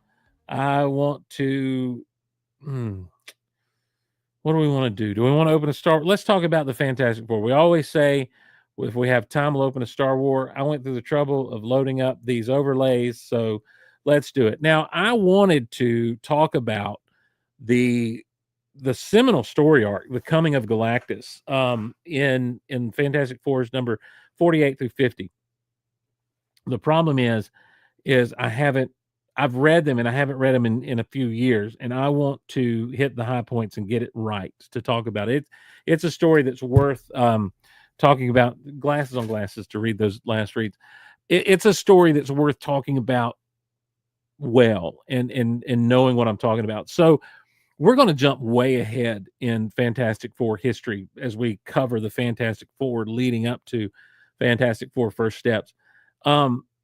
I want to. What do we want to do? Do we want to open a Star? Let's talk about the Fantastic Four. We always say if we have time, we'll open a Star War. I went through the trouble of loading up these overlays, so let's do it. Now, I wanted to talk about the seminal story arc, the coming of Galactus, in Fantastic Four's number 48 through 50. The problem is I've read them, and I haven't read them in a few years, and I want to hit the high points and get it right to talk about it. It's a story that's worth talking about. Glasses on glasses to read those last reads. It's a story that's worth talking about well, and knowing what I'm talking about. So we're going to jump way ahead in Fantastic Four history as we cover the Fantastic Four leading up to Fantastic Four First Steps.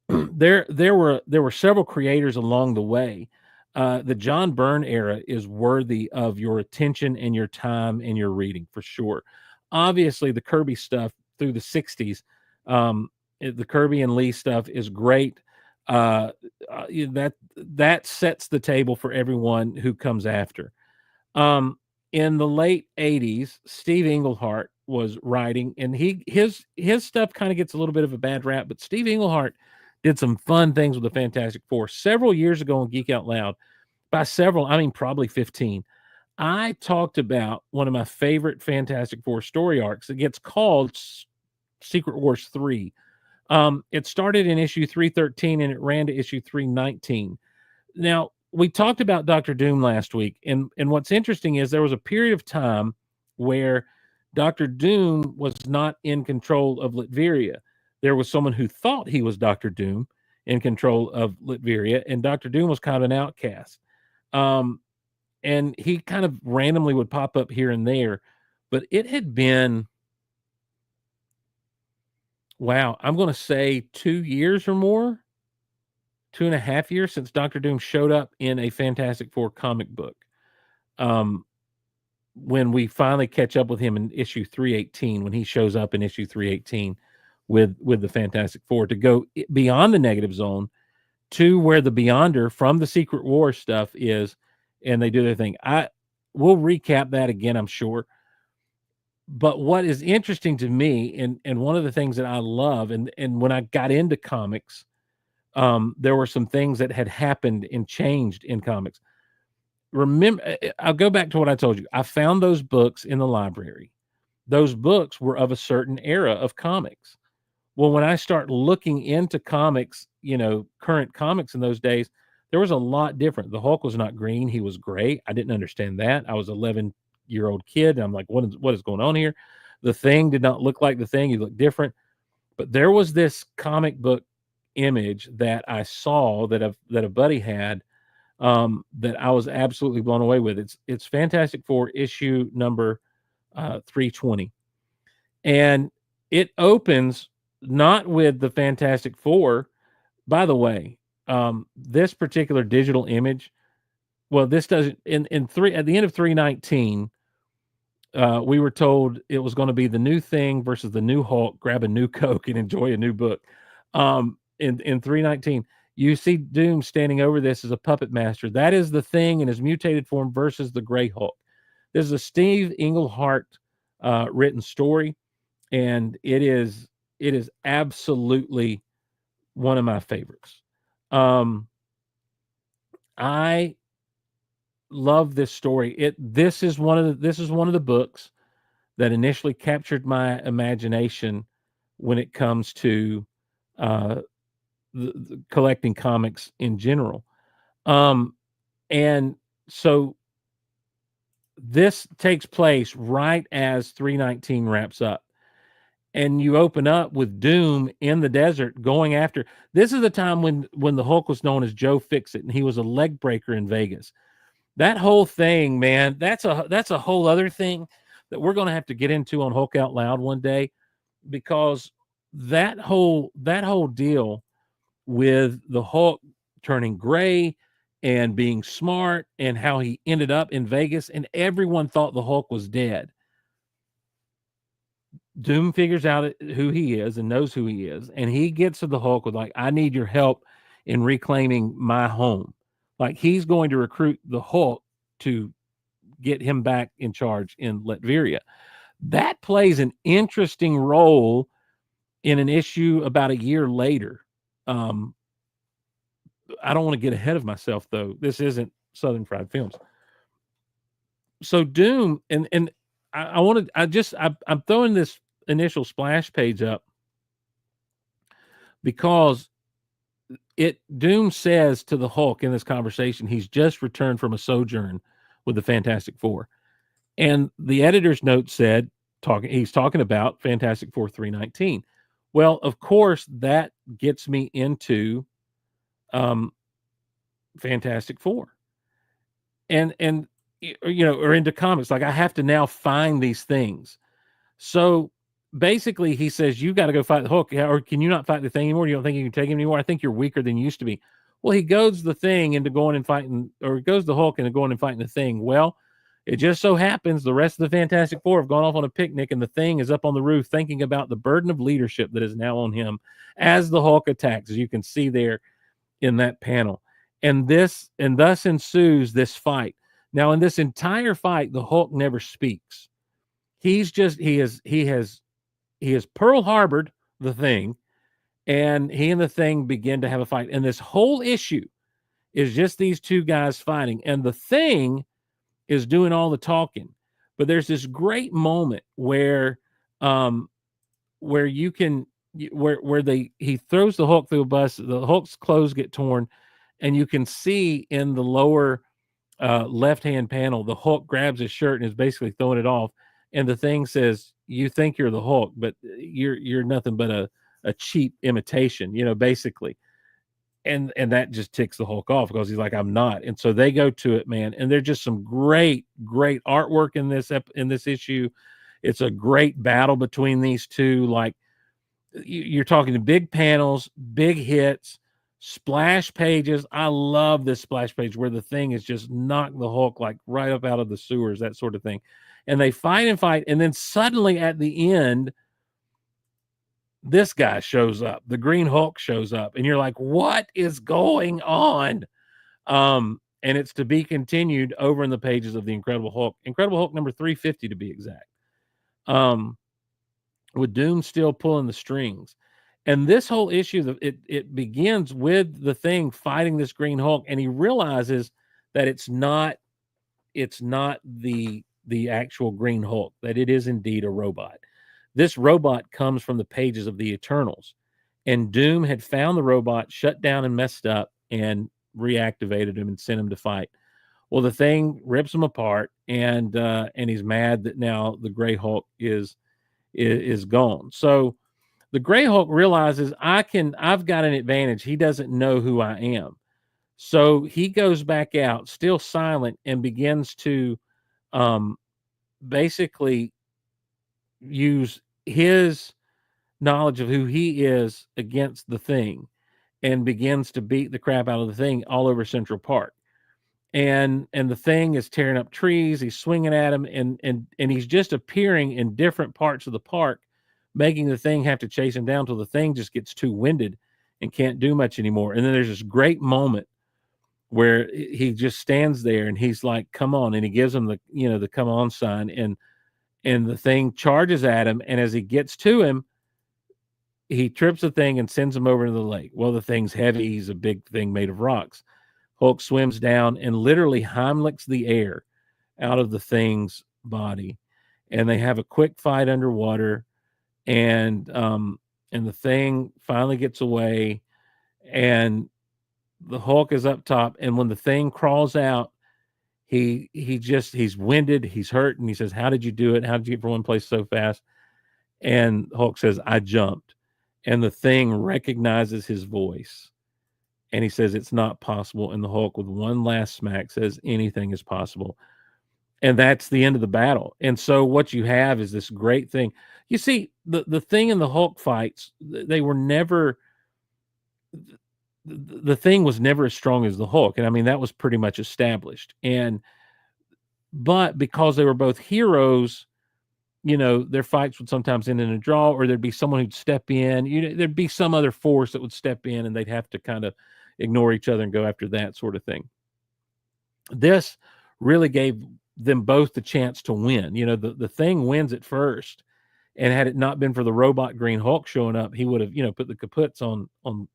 There were several creators along the way. The John Byrne era is worthy of your attention and your time and your reading for sure. Obviously, the Kirby stuff through the 60s, the Kirby and Lee stuff is great. That sets the table for everyone who comes after. In the late 80s, Steve Englehart was writing, and his stuff kind of gets a little bit of a bad rap, but Steve Englehart did some fun things with the Fantastic Four several years ago on Geek Out Loud. By several, I mean probably 15. I talked about one of my favorite Fantastic Four story arcs. It gets called Secret Wars 3. It started in issue 313 and it ran to issue 319. Now, we talked about Dr. Doom last week, and what's interesting is there was a period of time where Dr. Doom was not in control of Latveria. There was someone who thought he was Dr. Doom in control of Latveria, and Dr. Doom was kind of an outcast. And he kind of randomly would pop up here and there, but it had been, wow, I'm going to say 2 years or more, 2.5 years since Dr. Doom showed up in a Fantastic Four comic book. When we finally catch up with him in issue 318, when he shows up in issue 318 with the Fantastic Four to go beyond the negative zone to where the Beyonder from the Secret War stuff is, and they do their thing. We'll recap that again, I'm sure. But what is interesting to me, and one of the things that I love, and when I got into comics, there were some things that had happened and changed in comics. Remember, I'll go back to what I told you. I found those books in the library. Those books were of a certain era of comics. Well, when I start looking into comics, current comics in those days, there was a lot different. The Hulk was not green. He was gray. I didn't understand that. I was an 11-year-old kid. And I'm like, what is going on here? The Thing did not look like the Thing. He looked different. But there was this comic book image that I saw that a buddy had, that I was absolutely blown away with. It's Fantastic Four issue number 320. And it opens not with the Fantastic Four. By the way, this particular digital image, well, this doesn't at the end of 319, we were told it was going to be the new Thing versus the new Hulk. Grab a new Coke and enjoy a new book. In 319, you see Doom standing over this as a puppet master. That is the Thing in his mutated form versus the Gray Hulk. This is a Steve Englehart written story, and it is absolutely one of my favorites. I love this story. This is one of the books that initially captured my imagination when it comes to the collecting comics in general. And so this takes place right as 319 wraps up. And you open up with Doom in the desert going after. This is the time when the Hulk was known as Joe Fix-It, and he was a leg breaker in Vegas. That whole thing, man, that's a whole other thing that we're going to have to get into on Hulk Out Loud one day, because that whole deal with the Hulk turning gray and being smart and how he ended up in Vegas and everyone thought the Hulk was dead. Doom figures out who he is and knows who he is, and he gets to the Hulk with like, I need your help in reclaiming my home. Like, he's going to recruit the Hulk to get him back in charge in Latveria. That plays an interesting role in an issue about a year later. I don't want to get ahead of myself, though. This isn't Southern Fried Films. So Doom, and I'm throwing this initial splash page up because Doom says to the Hulk in this conversation, he's just returned from a sojourn with the Fantastic Four. And the editor's note said, he's talking about Fantastic Four 319. Well, of course, that gets me into Fantastic Four. And or into comics. Like, I have to now find these things. So basically, he says, you got to go fight the Hulk. Or can you not fight the Thing anymore? You don't think you can take him anymore? I think you're weaker than you used to be. Well, he goes the Thing into going and fighting, or goes the Hulk into going and fighting the Thing. Well, it just so happens the rest of the Fantastic Four have gone off on a picnic, and the Thing is up on the roof thinking about the burden of leadership that is now on him as the Hulk attacks, as you can see there in that panel. And thus ensues this fight. Now, in this entire fight, the Hulk never speaks. He has Pearl Harbored the Thing, and he and the Thing begin to have a fight. And this whole issue is just these two guys fighting, and the Thing is doing all the talking. But there's this great moment where he throws the Hulk through a bus. The Hulk's clothes get torn, and you can see in the lower left-hand panel, the Hulk grabs his shirt and is basically throwing it off. And the Thing says, you think you're the Hulk, but you're nothing but a cheap imitation, basically. And that just ticks the Hulk off, because he's like, I'm not. And so they go to it, man. And there's just some great artwork in this issue. It's a great battle between these two. Like, you're talking to big panels, big hits, splash pages. I love this splash page where the Thing is just knocked the Hulk like right up out of the sewers, that sort of thing. And they fight, and then suddenly at the end, this guy shows up. The Green Hulk shows up, and you're like, what is going on? And it's to be continued over in the pages of the Incredible Hulk number 350 to be exact. With Doom still pulling the strings. And this whole issue, it begins with the Thing fighting this Green Hulk, and he realizes that it's not the actual Green Hulk, that it is indeed a robot. This robot comes from the pages of the Eternals, and Doom had found the robot, shut down and messed up, and reactivated him and sent him to fight. Well, the Thing rips him apart, and he's mad that now the Gray Hulk is gone. So the Gray Hulk realizes, I've got an advantage. He doesn't know who I am. So he goes back out, still silent, and begins to basically use his knowledge of who he is against the Thing, and begins to beat the crap out of the Thing all over Central Park. And the Thing is tearing up trees. He's swinging at him, and he's just appearing in different parts of the park, making the Thing have to chase him down till the Thing just gets too winded and can't do much anymore. And then there's this great moment where he just stands there, and he's like, come on. And he gives him the come on sign, and the Thing charges at him. And as he gets to him, he trips the Thing and sends him over to the lake. Well, the Thing's heavy. He's a big thing made of rocks. Hulk swims down and literally Heimlichs the air out of the Thing's body. And they have a quick fight underwater. And the Thing finally gets away, and the Hulk is up top. And when the Thing crawls out, he's winded, he's hurt, and he says, "How did you do it? How did you get from one place so fast?" And Hulk says, "I jumped." And the Thing recognizes his voice, and he says, "It's not possible." And the Hulk, with one last smack, says, "Anything is possible." And that's the end of the battle. And so what you have is this great thing. You see, the Thing and the Hulk fights, they were never, the Thing was never as strong as the Hulk. And I mean, that was pretty much established. But because they were both heroes, their fights would sometimes end in a draw, or there'd be someone who'd step in. There'd be some other force that would step in, and they'd have to kind of ignore each other and go after that sort of thing. This really gave them both the chance to win. The Thing wins at first, and had it not been for the robot Green Hulk showing up, he would have, put the kaputs on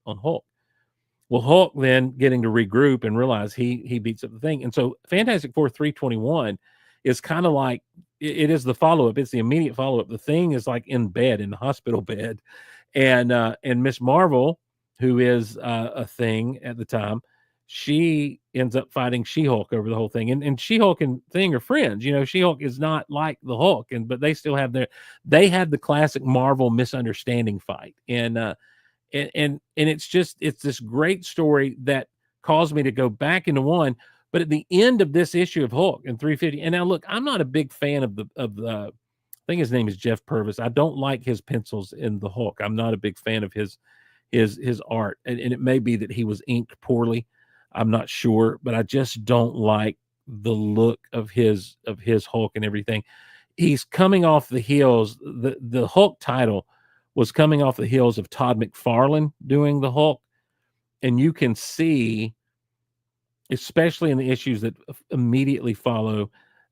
Hulk. Well, Hulk then getting to regroup and realize he beats up the Thing. And so Fantastic Four 321 is kind of like, it is the follow-up. It's the immediate follow-up. The Thing is like in bed, in the hospital bed. And Miss Marvel, who is a Thing at the time, she ends up fighting She-Hulk over the whole thing. And She-Hulk and Thing are friends. She-Hulk is not like the Hulk, but they still have they had the classic Marvel misunderstanding fight. And it's this great story that caused me to go back into one. But at the end of this issue of Hulk in 350, and now look, I'm not a big fan of I think his name is Jeff Purvis. I don't like his pencils in the Hulk. I'm not a big fan of his art, and it may be that he was inked poorly. I'm not sure, but I just don't like the look of his Hulk and everything. He's coming off the heels. The Hulk title was coming off the heels of Todd McFarlane doing the Hulk. And you can see, especially in the issues that immediately follow,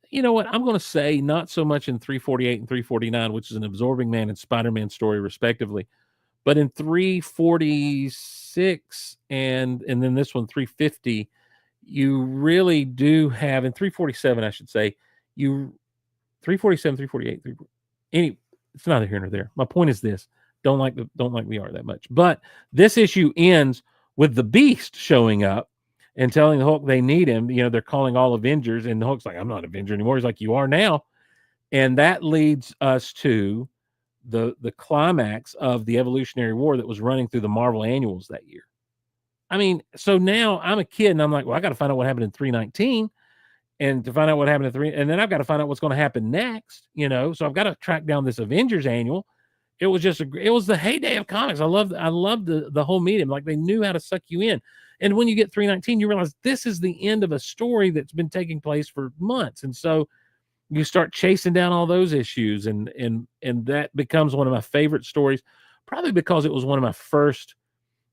you know what, I'm going to say not so much in 348 and 349, which is an Absorbing Man and Spider-Man story respectively, but in 346 and then this one, 350, you really do have, in 347, I should say, 347, 348, it's neither here nor there. My point is this: don't like the art that much. But this issue ends with the Beast showing up and telling the Hulk they need him. They're calling all Avengers, and the Hulk's like, "I'm not Avenger anymore." He's like, "You are now." And that leads us to the climax of the Evolutionary War that was running through the Marvel annuals that year. I mean, so now I'm a kid and I'm like, well, I got to find out what happened in 319. And to find out what happened in and then I've got to find out what's going to happen next, so I've got to track down this Avengers annual. It was the heyday of comics. I loved the whole medium. Like, they knew how to suck you in. And when you get 319, you realize this is the end of a story that's been taking place for months. And so you start chasing down all those issues, and that becomes one of my favorite stories, probably because it was one of my first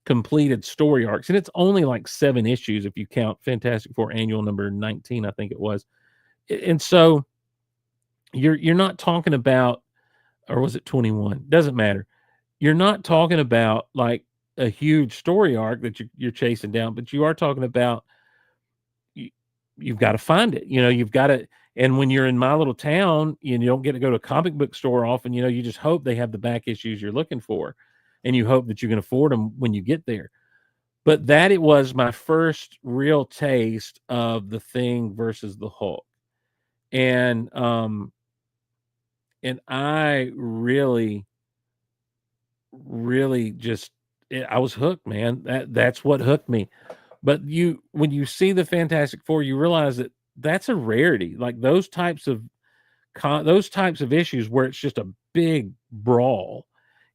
completed story arcs. And it's only like 7 issues if you count Fantastic Four annual number 19, I think it was. And so you're not talking about, or was it 21? Doesn't matter. You're not talking about like a huge story arc that you're chasing down, but you are talking about you've got to find it. You've got to. And when you're in my little town, you don't get to go to a comic book store often. You just hope they have the back issues you're looking for, and you hope that you can afford them when you get there. But it was my first real taste of the Thing versus the Hulk, and I really just, I was hooked, man. That's what hooked me. But when you see the Fantastic Four, you realize that that's a rarity. Like those types of issues where it's just a big brawl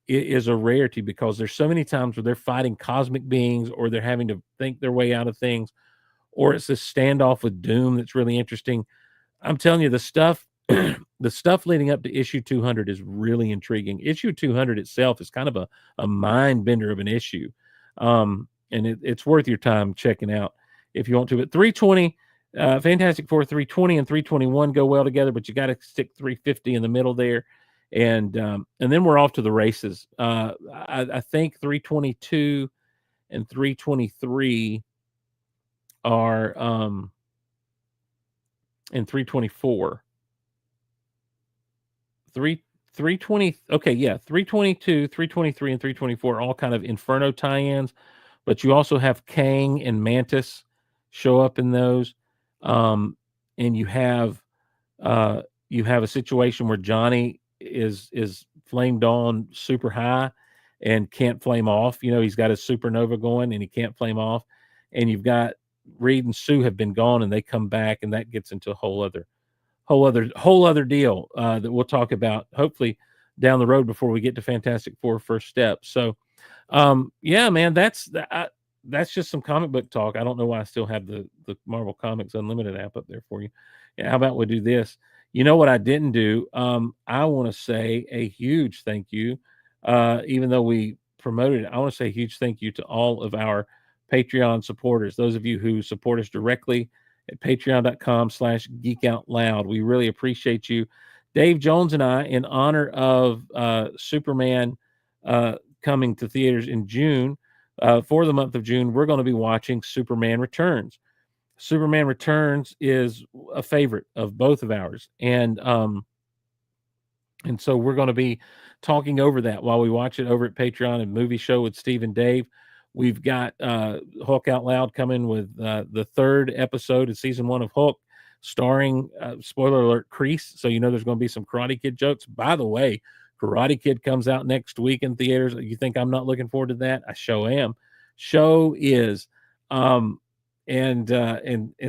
is a rarity, because there's so many times where they're fighting cosmic beings, or they're having to think their way out of things, or it's this standoff with Doom that's really interesting. I'm telling you, the stuff leading up to issue 200 is really intriguing. Issue 200 itself is kind of a mind bender of an issue. And it's worth your time checking out if you want to. But 320, Fantastic Four 320 and 321 go well together, but you got to stick 350 in the middle there. And then we're off to the races. I think 322 and 323 are, and 324. 320. Okay, yeah, 322, 323, and 324 are all kind of Inferno tie-ins, but you also have Kang and Mantis show up in those. and you have a situation where Johnny is flamed on super high and can't flame off. He's got his supernova going and he can't flame off. And you've got Reed and Sue have been gone and they come back, and that gets into a whole other deal that we'll talk about hopefully down the road before we get to Fantastic Four First Step. So yeah, man, that's just some comic book talk. I don't know why I still have the Marvel Comics Unlimited app up there for you. Yeah, how about we do this? You know what I didn't do? I want to say a huge thank you. Even though we promoted it, I want to say a huge thank you to all of our Patreon supporters. Those of you who support us directly at patreon.com/geekoutloud. We really appreciate you. Dave Jones and I, in honor of Superman coming to theaters in June, for the month of June, we're going to be watching Superman Returns. Superman Returns is a favorite of both of ours. And so we're going to be talking over that while we watch it over at Patreon and Movie Show with Steve and Dave. We've got Hulk Out Loud coming with the third episode of season 1 of Hulk, starring, spoiler alert, Kreese. So there's going to be some Karate Kid jokes. By the way, Karate Kid comes out next week in theaters. You think I'm not looking forward to that? I show am. Show is. And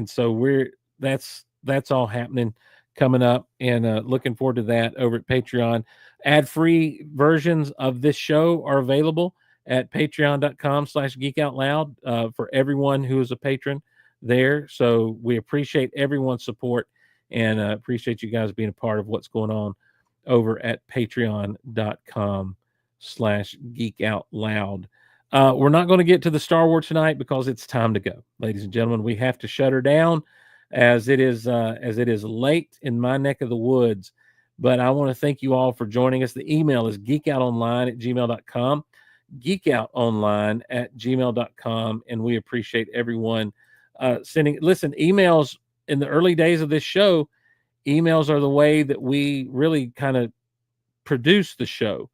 so that's all happening coming up, and looking forward to that over at Patreon. Ad-free versions of this show are available at patreon.com/geekoutloud for everyone who is a patron there. So we appreciate everyone's support, and appreciate you guys being a part of what's going on over at patreon.com/geekoutloud. We're not going to get to the Star Wars tonight because it's time to go, ladies and gentlemen. We have to shut her down as it is late in my neck of the woods. But I want to thank you all for joining us. The email is geekoutonline@gmail.com, geekoutonline@gmail.com, and we appreciate everyone sending. Listen, emails in the early days of this show, emails are the way that we really kind of produce the show.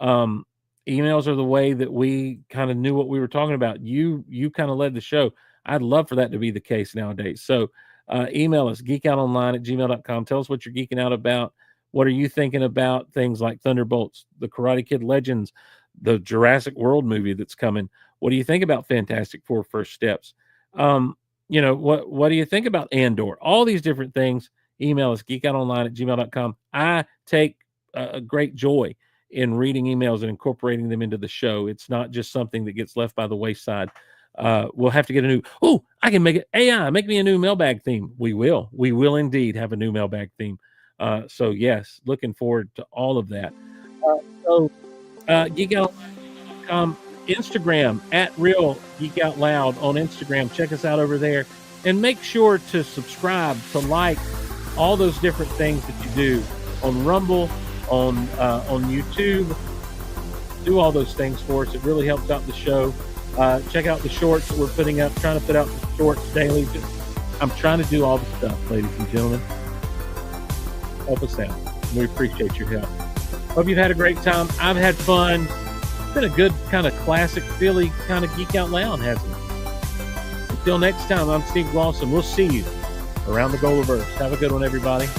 Emails are the way that we kind of knew what we were talking about. You kind of led the show. I'd love for that to be the case nowadays. So email us, geekoutonline@gmail.com. Tell us what you're geeking out about. What are you thinking about things like Thunderbolts, the Karate Kid Legends, the Jurassic World movie that's coming? What do you think about Fantastic Four First Steps? What do you think about Andor? All these different things. Email us, geekoutonline@gmail.com. I take a great joy in reading emails and incorporating them into the show. It's not just something that gets left by the wayside. We'll have to get I can make it AI, make me a new mailbag theme. We will indeed have a new mailbag theme. So yes, looking forward to all of that. geekoutloud.com, Instagram @RealGeekOutLoud on Instagram. Check us out over there, and make sure to subscribe, to like, all those different things that you do on Rumble, on YouTube. Do all those things for us. It really helps out the show. Check out the shorts that we're putting up. Trying to put out the shorts daily. I'm trying to do all the stuff, ladies and gentlemen. Help us out. We appreciate your help. Hope you've had a great time. I've had fun. It's been a good kind of classic Philly kind of Geek Out Loud, hasn't it? Until next time, I'm Steve Glosson. We'll see you around the Goal of Earth. Have a good one, everybody.